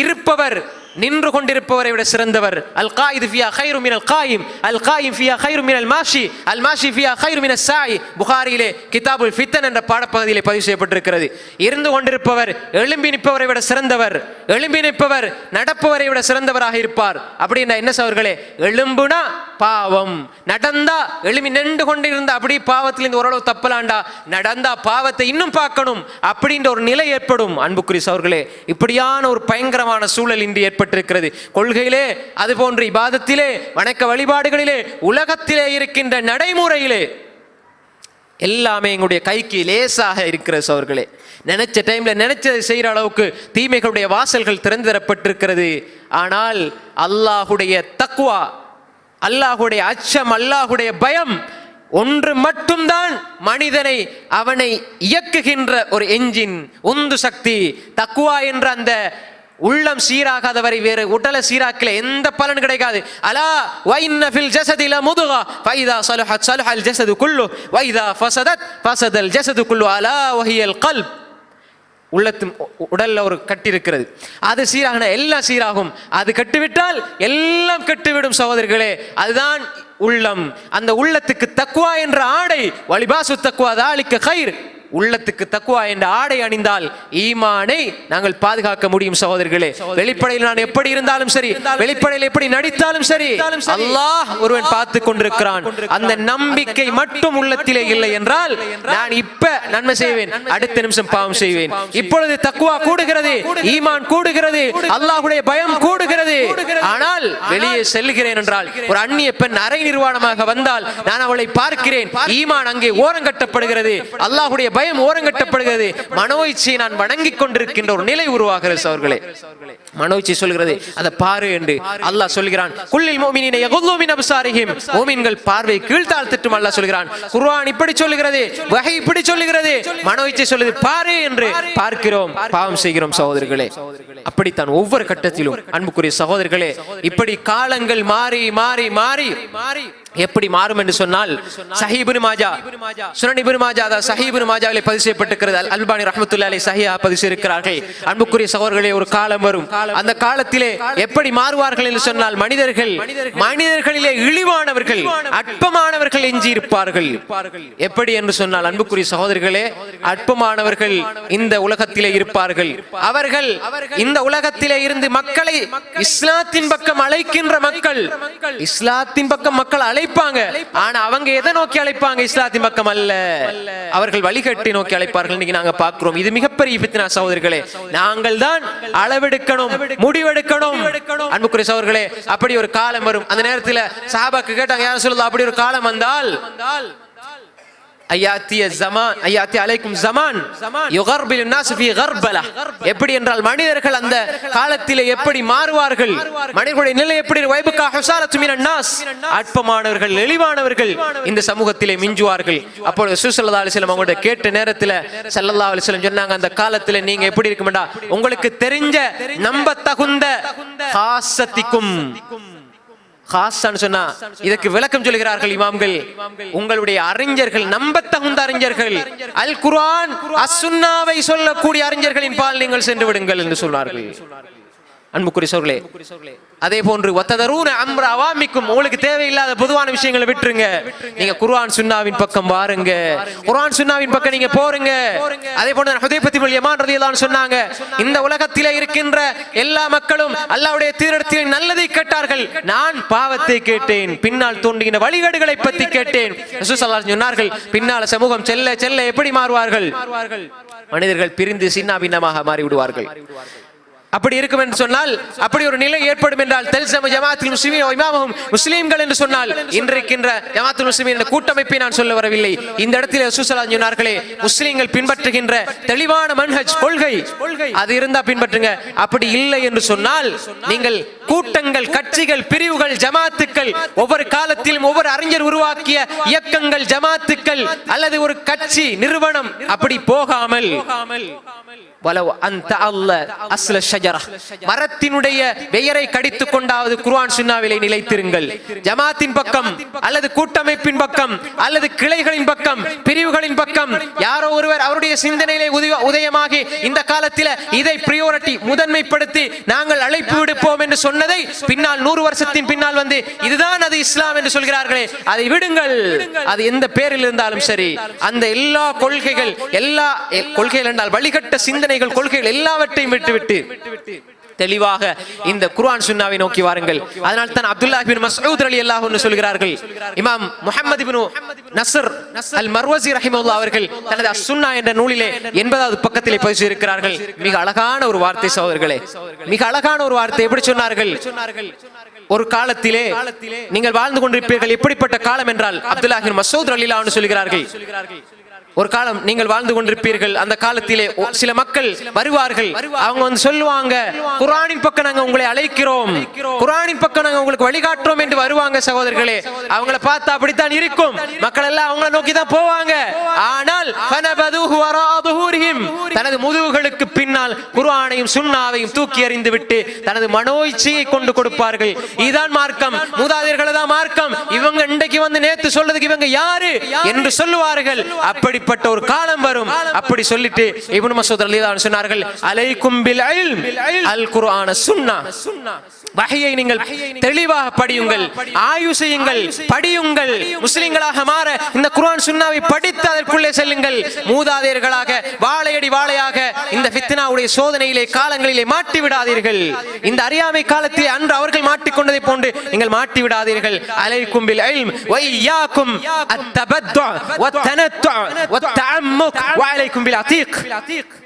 இருப்பவர் நின்று கொண்டிருப்பவரை விட சிறந்தவர். அல் காயிது ஃபியா கைரு மினல் காயிம், அல் காயிம் ஃபியா கைரு மினல் மாஷி, அல் மாஷி ஃபியா கைரு மினஸ் சாயி. புகாரியிலே கிதாபுல் ஃபித்தன் என்ற பாடப்பகுதியிலே பதிவு செய்யப்பட்டிருக்கிறது. இருந்து கொண்டிருப்பவர் எழும்பி நிற்பவரை விட சிறந்தவர், எழும்பி நிற்பவர் நடப்பவரை விட சிறந்தவராக இருப்பார். அப்படின்னா என்ன சகோதரர்களே? எழும்புனா பாவம், நடந்தா எழும்பி நின்று கொண்டிருந்தா அப்படி பாவத்திலிருந்து ஓரளவு தப்பலாண்டா, நடந்தா பாவத்தை இன்னும் பார்க்கணும் அப்படின்ற ஒரு நிலை ஏற்படும். அன்புக்குரிய சகோதரர்களே, இப்படியான ஒரு பயங்கரமான சூழல் இன்று ஏற்பட்டிருக்கிறது. கொள்கையிலே, அது போன்ற இபாதத்திலே, வணக்க வழிபாடுகளிலே, உலகத்திலே இருக்கின்ற நடைமுறையிலே எல்லாமே எங்களுடைய கைக்கு லேசாக இருக்கிற சகோதரர்களே. நினைச்ச டைம்ல நினைச்சதை செய்கிற அளவுக்கு தீமைகளுடைய வாசல்கள் திறந்து தரப்பட்டிருக்கிறது. ஆனால் அல்லாஹுடைய தக்வா, அல்லாஹுடைய அச்சம், அல்லாஹுடைய பயம் ஒன்று மட்டும்தான் மனிதனை அவனை இயக்குகின்ற ஒரு என்ஜின், உந்து சக்தி. தக்வா என்ற அந்த உள்ளம் சீராகாதவரை வேறு உடலை சீராக்கல எந்த பலன் கிடைக்காது. அலா வைன்ன ஃபில் ஜஸதி லமுதுகா ஃபைதா ஸலஹத் ஸலஹல் ஜஸது குல்லு வைதா ஃபஸதத் ஃபஸதல் ஜஸது குல்லு அலா வஹியல் கல்ப். உள்ளத்து உடல்ல ஒரு கட்டு இருக்கிறது, அது சீராகின எல்லாம் சீராகும், அது கட்டுவிட்டால் எல்லாம் கட்டுவிடும் சகோதரர்களே. அதுதான் உள்ளம். அந்த உள்ளத்துக்கு தக்வா என்ற ஆடை, வலிபாசு தக்வா தாலிக கைர், உள்ளத்துக்கு தக்வா என்ற ஆடை அணிந்தால் ஈமானை நாங்கள் பாதுகாக்க முடியும் சகோதரர்களே. வெளிப்படையில் நான் எப்படி இருந்தாலும் சரி, வெளிப்படையில் எப்படி நடித்தாலும் சரி, அல்லாஹ் ஒருவன் பார்த்து கொண்டிருக்கிறான். அந்த நம்பிக்கை மட்டும் உள்ளத்திலே இல்லை என்றால் நான் இப்ப நன்மை செய்வேன், அடுத்த நிமிஷம் பாவம் செய்வேன். இப்பொழுது தக்வா கூடுகிறது, ஈமான் கூடுகிறது, அல்லாஹ்வுடைய பயம் கூடுகிறது. ஆனால் வெளியே செல்கிறேன் என்றால், ஒரு அந்நிய பெண் அரை நிர்வாணமாக வந்தால் நான் அவளை பார்க்கிறேன், ஈமான் அங்கே ஓரங்கட்டப்படுகிறது, அல்லாஹ்வுடைய பயம் ஓரங்கட்டப்படுகிறது. மனோ இச்சையை நான் வணங்கிக் கொண்டிருக்கின்ற ஒரு நிலை உருவாகிறது அவர்களே. மனோ இச்சை சொல்கிறது அதை பாரு என்று அல்லாஹ் சொல்கிறான். குல்லில் முஃமினீன யகுல்லூ மின் அப்சாரிஹிம், முஃமின்கள் பார்வை கீழ்த்தாழ்த்தட்டும் அல்லாஹ் சொல்கிறான். குர்ஆன் இப்படி சொல்கிறது, வஹி இப்படி சொல்கிறது, மனோ இச்சை சொல்லுது பாரு என்று. பார்க்கிறோம், பாவம் செய்கிறோம் சகோதரர்களே. அப்படித்தான் ஒவ்வொரு கட்டத்திலும் அன்புக்குரிய சகோதரர்களே, இப்படி காலங்கள் மாறி மாறி மாறி எப்படி மாறும் என்று சொன்னால், சஹீஹ் இப்னு மாஜா, சுனன் இப்னு மாஜா, சஹீஹ் இப்னு மாஜாவிலே பதிவு செய்யப்பட்டிருக்கிறது. அல்பானி ரஹ்மத்துல்லாஹி அலைஹி சஹீஹா பதிவு செய்திருக்கிறார்கள். அன்புக்குரிய சகோதரர்களே, ஒரு காலம் வரும், அந்த காலத்திலே எப்படி மாறுவார்கள் என்று சொன்னால், மனிதர்களிலே இழிவானவர்கள், அற்பமானவர்கள் எஞ்சி இருப்பார்கள். எப்படி என்று சொன்னால், அன்புக்குரிய சகோதரர்களே, அற்பமானவர்கள் இந்த உலகத்திலே இருப்பார்கள். அவர்கள் இந்த உலகத்திலே இருந்து மக்களை இஸ்லாத்தின் பக்கம் அழைக்கின்ற மக்கள், இஸ்லாத்தின் பக்கம் மக்கள் அழைப்பாங்க. ஆனா அவங்க எதை நோக்கி அழைப்பாங்க? இஸ்லாத்தின் பக்கம் அல்ல, அவர்கள் வழிகட்டி நோக்கி அழைப்பார்கள். இன்னைக்கு நாங்க பார்க்கிறோம். இது மிகப்பெரிய ஃபித்னா சகோதரர்களே. நாங்கள் தான் அளவெடுக்கணும், முடிவெடுக்கணும். அன்புக்குரிய சகோதரர்களே, அப்படி ஒரு காலம் வரும். அந்த நேரத்தில் சஹாபாக்கு கேட்டாங்க, யார் சொல்லலாம், அப்படி ஒரு காலம் வந்தால் எப்படி என்றால் மனிதர்கள் அந்த காலத்திலே எப்படி மாறுவார்கள், மனிதர்களுடைய நிலை எப்படி, அற்பமானவர்கள், எளிவானவர்கள் இந்த சமூகத்திலே மிஞ்சுவார்கள். அப்பொழுது ரசூல் ஸல்லல்லாஹு அலைஹி வஸல்லம் அவங்களோட கேட்ட நேரத்தில் ஸல்லல்லாஹு அலைஹி வஸல்லம் சொன்னாங்க, அந்த காலத்தில் நீங்க எப்படி இருக்கும்டா, உங்களுக்கு தெரிஞ்ச நம்ப தகுந்த ஹாஸத்திக்கும், சொன்னா இதற்கு விளக்கம் சொல்கிறார்கள் இமாம்கள், உங்களுடைய அறிஞர்கள், நம்பத்தகுந்த அறிஞர்கள், அல் குர்ஆன் அஸ்-சுன்னாவை சொல்லக்கூடிய அறிஞர்களின் பால் நீங்கள் சென்று விடுங்கள் என்று சொன்னார்கள். அன்புக்குரிய சகோதரர்களே, அதே போன்று வத்ததரூன அம்ர அவாமிக்கும், உங்களுக்கு தேவையில்லாத பொதுவான விஷயங்களை விட்டுருங்க, நீங்க குர்ஆன் சுன்னாவின் பக்கம் வாருங்க, குர்ஆன் சுன்னாவின் பக்கம் நீங்க போறீங்க. அதே போன்று ஹுதைபா இப்னு யமான் ரலியல்லாஹு அன்ஹு சொன்னாங்க, இந்த உலகத்திலே இருக்கின்ற எல்லா மக்களும் அல்லாஹ்வுடைய தீர்ப்பிலே நல்லதை கேட்டார்கள், நான் பாவத்தை கேட்டேன், பின்னால் தோன்றுகின்ற வழிகேடுகளை பற்றி கேட்டேன். ரசூல் ஸல்லல்லாஹு அலைஹி வஸல்லம் சொன்னார்கள், பின்னால சமூகம் செல்ல செல்ல எப்படி மாறுவார்கள், மனிதர்கள் பிரிந்து சின்னாபின்னமாக மாறி விடுவார்கள். அப்படி இருக்கும் என்று சொன்னால், அப்படி ஒரு நிலை ஏற்படும் என்றால், தல்ஸம ஜமாஅத்துல் முஸ்லிமீன் வ இமாமஹும், முஸ்லிம்கள் என்று சொன்னால் இன்றைக்கின்ற ஜமாஅத்துல் முஸ்லிமீன் என்ற கூட்டமைப்பை நான் சொல்ல வரவில்லை. இந்த இடத்தில் ரசூல் ஸல்லல்லாஹு அலைஹி வஸல்லம் சொன்னார்களே, முஸ்லிம்கள் பின்பற்றுகின்ற தெளிவான மன்ஹஜ், கொள்கை, அது இருந்தா பின்பற்றுங்க. அப்படி இல்லை என்று சொன்னால், நீங்கள் கூட்டங்கள், கட்சிகள், பிரிவுகள், ஜமாத்துக்கள், ஒவ்வொரு காலத்திலும் ஒவ்வொரு அறிஞர் உருவாக்கிய இயக்கங்கள், ஜமாத்துக்கள் அல்லது ஒரு கட்சி, நிறுவனம், அப்படி போகாமல் மரத்தினுடைய பெயரை கடித்துக் கொண்டாவது குர்ஆன் சுன்னாவிலே நிலைத்திருங்கள். ஜமாத்தின் பக்கம் அல்லது கூட்டமைப்பின் பக்கம் அல்லது கிளைகளின் பக்கம், பிரிவுகளின் பக்கம் யாரோ ஒருவர் அவருடைய சிந்தனையிலே உதயமாகி இந்த காலத்தில் இதை பிரியோரிட்டி, முதன்மைப்படுத்தி நாங்கள் அழைப்பு விடுப்போம் என்று சொன்னதை பின்னால் 100 வருஷத்தின் பின்னால் வந்து இதுதான் அது இஸ்லாம் என்று சொல்கிறார்களே, அதை விடுங்கள். அது எந்த பேரில் இருந்தாலும் சரி, அந்த எல்லா கொள்கைகள், எல்லா கொள்கைகள் என்றால் வழிகட்ட சிந்தனைகள், கொள்கைகள் எல்லாவற்றையும் விட்டுவிட்டு தெளிவாக இந்த குர்ஆன் சுன்னாவை நோக்கி வாருங்கள். அதனால் தான் அப்துல்லாஹ் இப்னு மஸ்ஊத் ரலியல்லாஹு அன்ஹு சொல்கிறார்கள், இமாம் முஹம்மது இப்னு நஸ்ர் அல் மர்வஸி ரஹிமஹுல்லாஹ் அவர்கள் தனது அஸ்-சுன்னா என்ற நூலிலே 80வது பக்கத்திலே பதிவு செய்திருக்கிறார்கள். மிக அழகான ஒரு வார்த்தை சகோதரர்களே, மிக அழகான ஒரு வார்த்தை. எப்படி சொன்னார்கள், ஒரு காலத்திலே நீங்கள் வாழ்ந்து கொண்டிருப்பீர்கள். எப்படிப்பட்ட காலம் என்றால், அப்துல்லாஹ் இப்னு மஸ்ஊத் ரலியல்லாஹு அன்ஹு சொல்கிறார்கள், ஒரு காலம் நீங்கள் வாழ்ந்து கொண்டிருப்பீர்கள். அந்த காலத்திலே சில மக்கள் வருவார்கள், அவங்க வந்து சொல்லுவாங்க, குர்ஆனின் பக்கம் நாங்க உங்களை அழைக்கிறோம், குர்ஆனின் பக்கம் நாங்க உங்களுக்கு வழிகாட்டுறோம் என்று வருவாங்க. சகோதரர்களே, அவங்கள பார்த்தா அப்படித்தான் இருக்கும், மக்கள் எல்லாம் அவங்கள நோக்கி தான் போவாங்க. ஆனால் ஃபனபதுஹு வரா துஹூரிஹிம், தனது முதுகுகளுக்கு பின்னால் குர்ஆனையும் சுன்னாவையும் தூக்கி எறிந்து விட்டு தனது மனோயிச்சையை கொண்டு கொடுப்பார்கள். இதுதான் மார்க்கம், மூதாதையர்கள் தான் மார்க்கம், இவங்க இன்றைக்கு வந்து நேத்து சொல்றதுக்கு இவங்க யாரு என்று சொல்லுவார்கள். அப்படிப்பட்ட ஒரு காலம் வரும். அப்படி சொல்லிட்டு இப்னு மஸ்ஊத் ரலியல்லாஹு அன்ஹு சொன்னார்கள், அலைக்கும் பில் இல்ம் அல் குர்ஆன சுன்னா, வஹியை நீங்கள் தெளிவாக படியுங்கள், ஆய்வு செய்யுங்கள், படியுங்கள். முஸ்லிம்களாக மாற இந்த குர்ஆன் சுன்னாவை படித்து அதற்குள்ளே செல்லுங்கள். மூதாதையர்களாக வாழையடி வாழையாக இந்த ஃபித்னாவுடைய சோதனையிலே, காலங்களிலே மாட்டி விடாதீர்கள். இந்த அறியாமை காலத்திலே அன்று அவர்கள் மாட்டிக்கொண்டதை போன்று நீங்கள் மாட்டி விடாதீர்கள். அலைக்கும் பில் இல்ம் வ இய்யாக்கும் அத்தபத்து வ தனத்து வத்தஅம்முக் வஅலைக்கும் பில் அதீக்.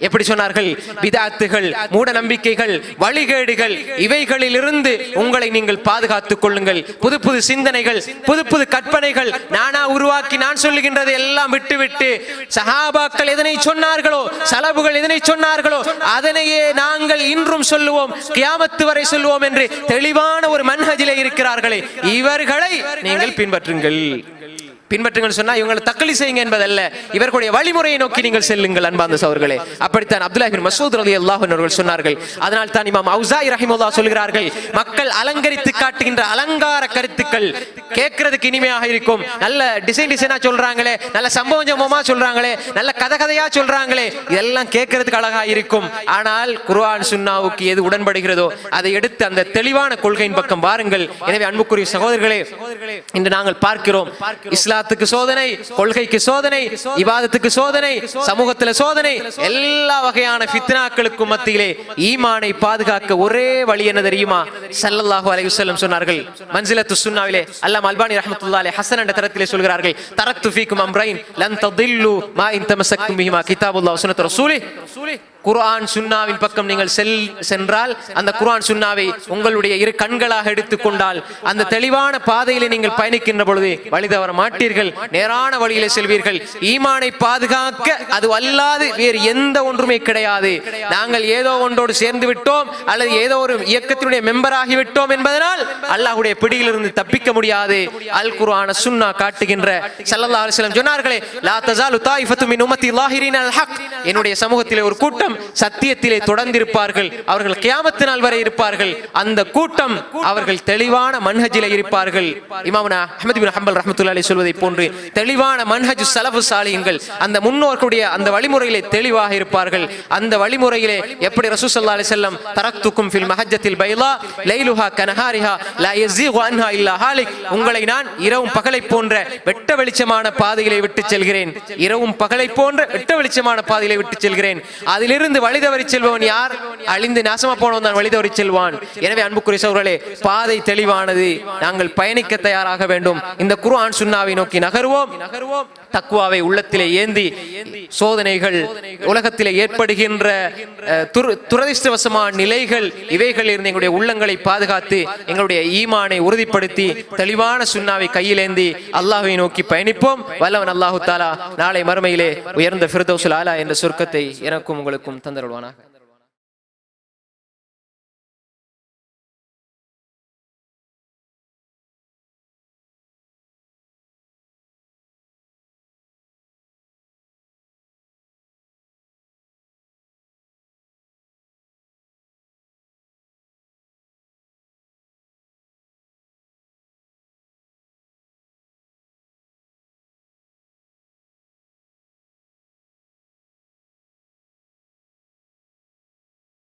எப்படி சொன்னார்கள்? பிதஅத்துகள், மூட நம்பிக்கைகள், வழிகேடுகள், இவைகளிலிருந்து உங்களை நீங்கள் பாதுகாத்துக் கொள்ளுங்கள். புது புது சிந்தனைகள், புது புது கற்பனைகள், நானா உருவாக்கி நான் சொல்லுகின்றதை எல்லாம் விட்டுவிட்டு சஹாபாக்கள் எதனை சொன்னார்களோ, சலபுகள் எதனை சொன்னார்களோ அதனையே நாங்கள் இன்றும் சொல்லுவோம், கியாமத்து வரை சொல்லுவோம் என்று தெளிவான ஒரு மன்ஹஜிலே இருக்கிறார்களே, இவர்களை நீங்கள் பின்பற்றுங்கள். பின்பற்றுங்கள் சொன்னா இவங்களை தக்லி செய்யுங்க என்பதல்ல, இவர்களுடைய வழிமுறையை நோக்கி நீங்கள் செல்லுங்கள். அன்பார்ந்த சகோதரர்களே, அப்படித்தான் அப்துல்லாஹ் இப்னு மஸ்ஊத் ரலியல்லாஹு அன்ஹு அவர்கள் சொன்னார்கள். அதனால் தான் இமாம் அவுஸாஇ ரஹிமஹுல்லாஹ் சொல்கிறார்கள், மக்கள் அலங்கரித்து காட்டுகின்ற அலங்கார கருத்துக்கள் கேட்கிறதுக்கு இனிமையாக இருக்கும். நல்ல டிசைனா சொல்றாங்களே, நல்ல சம்பவமா சொல்றாங்களே, நல்ல கதையா சொல்றாங்களே, இதெல்லாம் கேட்கறதுக்கு அழகா இருக்கும். ஆனால் குர்ஆன் சுன்னாவுக்கு எது உடன்படுகிறதோ அதை எடுத்து அந்த தெளிவான கொள்கையின் பக்கம் வாருங்கள். எனவே அன்புக்குரிய சகோதரர்களே, இன்று நாங்கள் பார்க்கிறோம், இஸ்லாத்துக்கு சோதனை, கொள்கைக்கு சோதனை, இபாதத்துக்கு சோதனை, சமூகத்தில் சோதனை, எல்லா வகையான ஃபித்னாக்களுக்கும் மத்தியிலே ஈமானை பாதுகாக்க ஒரே வழி என்ன தெரியுமா? ஸல்லல்லாஹு அலைஹி வஸல்லம் சொன்னார்கள். மன்சிலத்து சுன்னாவிலே அல்லாஹ் அல்பானி ரஹ்மத்துல்லாஹி அலைஹி ஹஸன் என்ற தரத்திலே சொல்கிறார்கள், தரக்து ஃபீக்கும் அம்ரைன் லன் ததில்லு மா இன் தமஸக்தும் பிஹிமா கிதாபுல்லாஹ் வ சுன்னத்து ரசூலி. குர்ஆன் சுன்னாவின் பக்கம் நீங்கள் சென்றால், அந்த குர்ஆன் சுன்னாவை உங்களுடைய இரு கண்களாக எடுத்துக்கொண்டால், அந்த தெளிவான பாதையிலே நீங்கள் பயணிக்கின்ற பொழுது வழி தவற மாட்டீர்கள், நேரான வழியிலே செல்வீர்கள். ஈமானை பாதுகாக்க அது அல்லாது வேறு எந்த ஒன்றுமே கிடையாது. நாங்கள் ஏதோ ஒன்றோடு சேர்ந்து விட்டோம் அல்லது ஏதோ ஒரு இயக்கத்தினுடைய மெம்பர் ஆகிவிட்டோம் என்பதனால் அல்லாஹ்வுடைய பிடியிலிருந்து தப்பிக்க முடியாது. அல் குர்ஆன் சுன்னா காட்டுகின்ற ஸல்லல்லாஹு அலைஹி வஸல்லம் சொன்னார்களே, லா தஸாலு தாயிஃபத்து மின் உம்மத்தி லாஹிரீன அல் ஹக், என்னுடைய சமூகத்திலே ஒரு கூட்டம் சத்தியத்திலே தொடர்ந்திருப்பார்கள், அவர்கள் கியாமத் நாள் வரை இருப்பார்கள். அந்த கூட்டம் அவர்கள் தெளிவான மன்ஹஜிலே இருப்பார்கள். இமாமுனா அஹ்மத் இப்னு ஹம்பல் ரஹ்மத்துல்லாஹி அலைஹி சொல்வதை போன்று தெளிவான மன்ஹஜு ஸலஃபு ஸாலிஹீன்கள் அந்த முன்னோர்களுடைய அந்த வழிமுறையிலே தெளிவாக இருப்பார்கள். அந்த வழிமுறையிலே எப்படி ரசூல் ஸல்லல்லாஹு அலைஹி வஸல்லம் தரக்துக்கும் ஃபில் மஹஜ்ஜத்தில் பைலா லைலுஹா கனஹாரிஹா லா யஸீகு அன்ஹா இல்லா ஹாலிக், உங்களை நான் இரவும் பகலை போன்ற வெட்ட வெளிச்சமான பாதையிலே விட்டு செல்கிறேன், இரவும் பகலை போன்ற வெட்ட வெளிச்சமான பாதையிலே விட்டு செல்கிறேன். அதிலிருந்து வழி தவறி செல்பவன் யார்? அழிந்து நாசமா போனவன் தான் வழி தவறி செல்வான். எனவே அன்புக்குரிய சகோதரர்களே, பாதை தெளிவானது, நாங்கள் பயணிக்க தயாராக வேண்டும். இந்த குர்ஆன் சுன்னாவை நோக்கி நகருவோம். தக்வாவை உள்ளத்திலே ஏந்தி சோதனைகள், உலகத்திலே ஏற்படுகின்ற துரதிர்ஷ்டவசமான நிலைகள், இவைகளில் இருந்து எங்களுடைய உள்ளங்களை பாதுகாத்து எங்களுடைய ஈமானை உறுதிப்படுத்தி தெளிவான சுன்னாவை கையிலேந்தி அல்லாஹ்வை நோக்கி பயணிப்போம். வல்லவன் அல்லாஹு தஆலா நாளை மறுமையிலே உயர்ந்த ஃபிர்தௌஸுல் ஆலா என்ற சொர்க்கத்தை எனக்கும் உங்களுக்கும் தந்தருள்வானாக.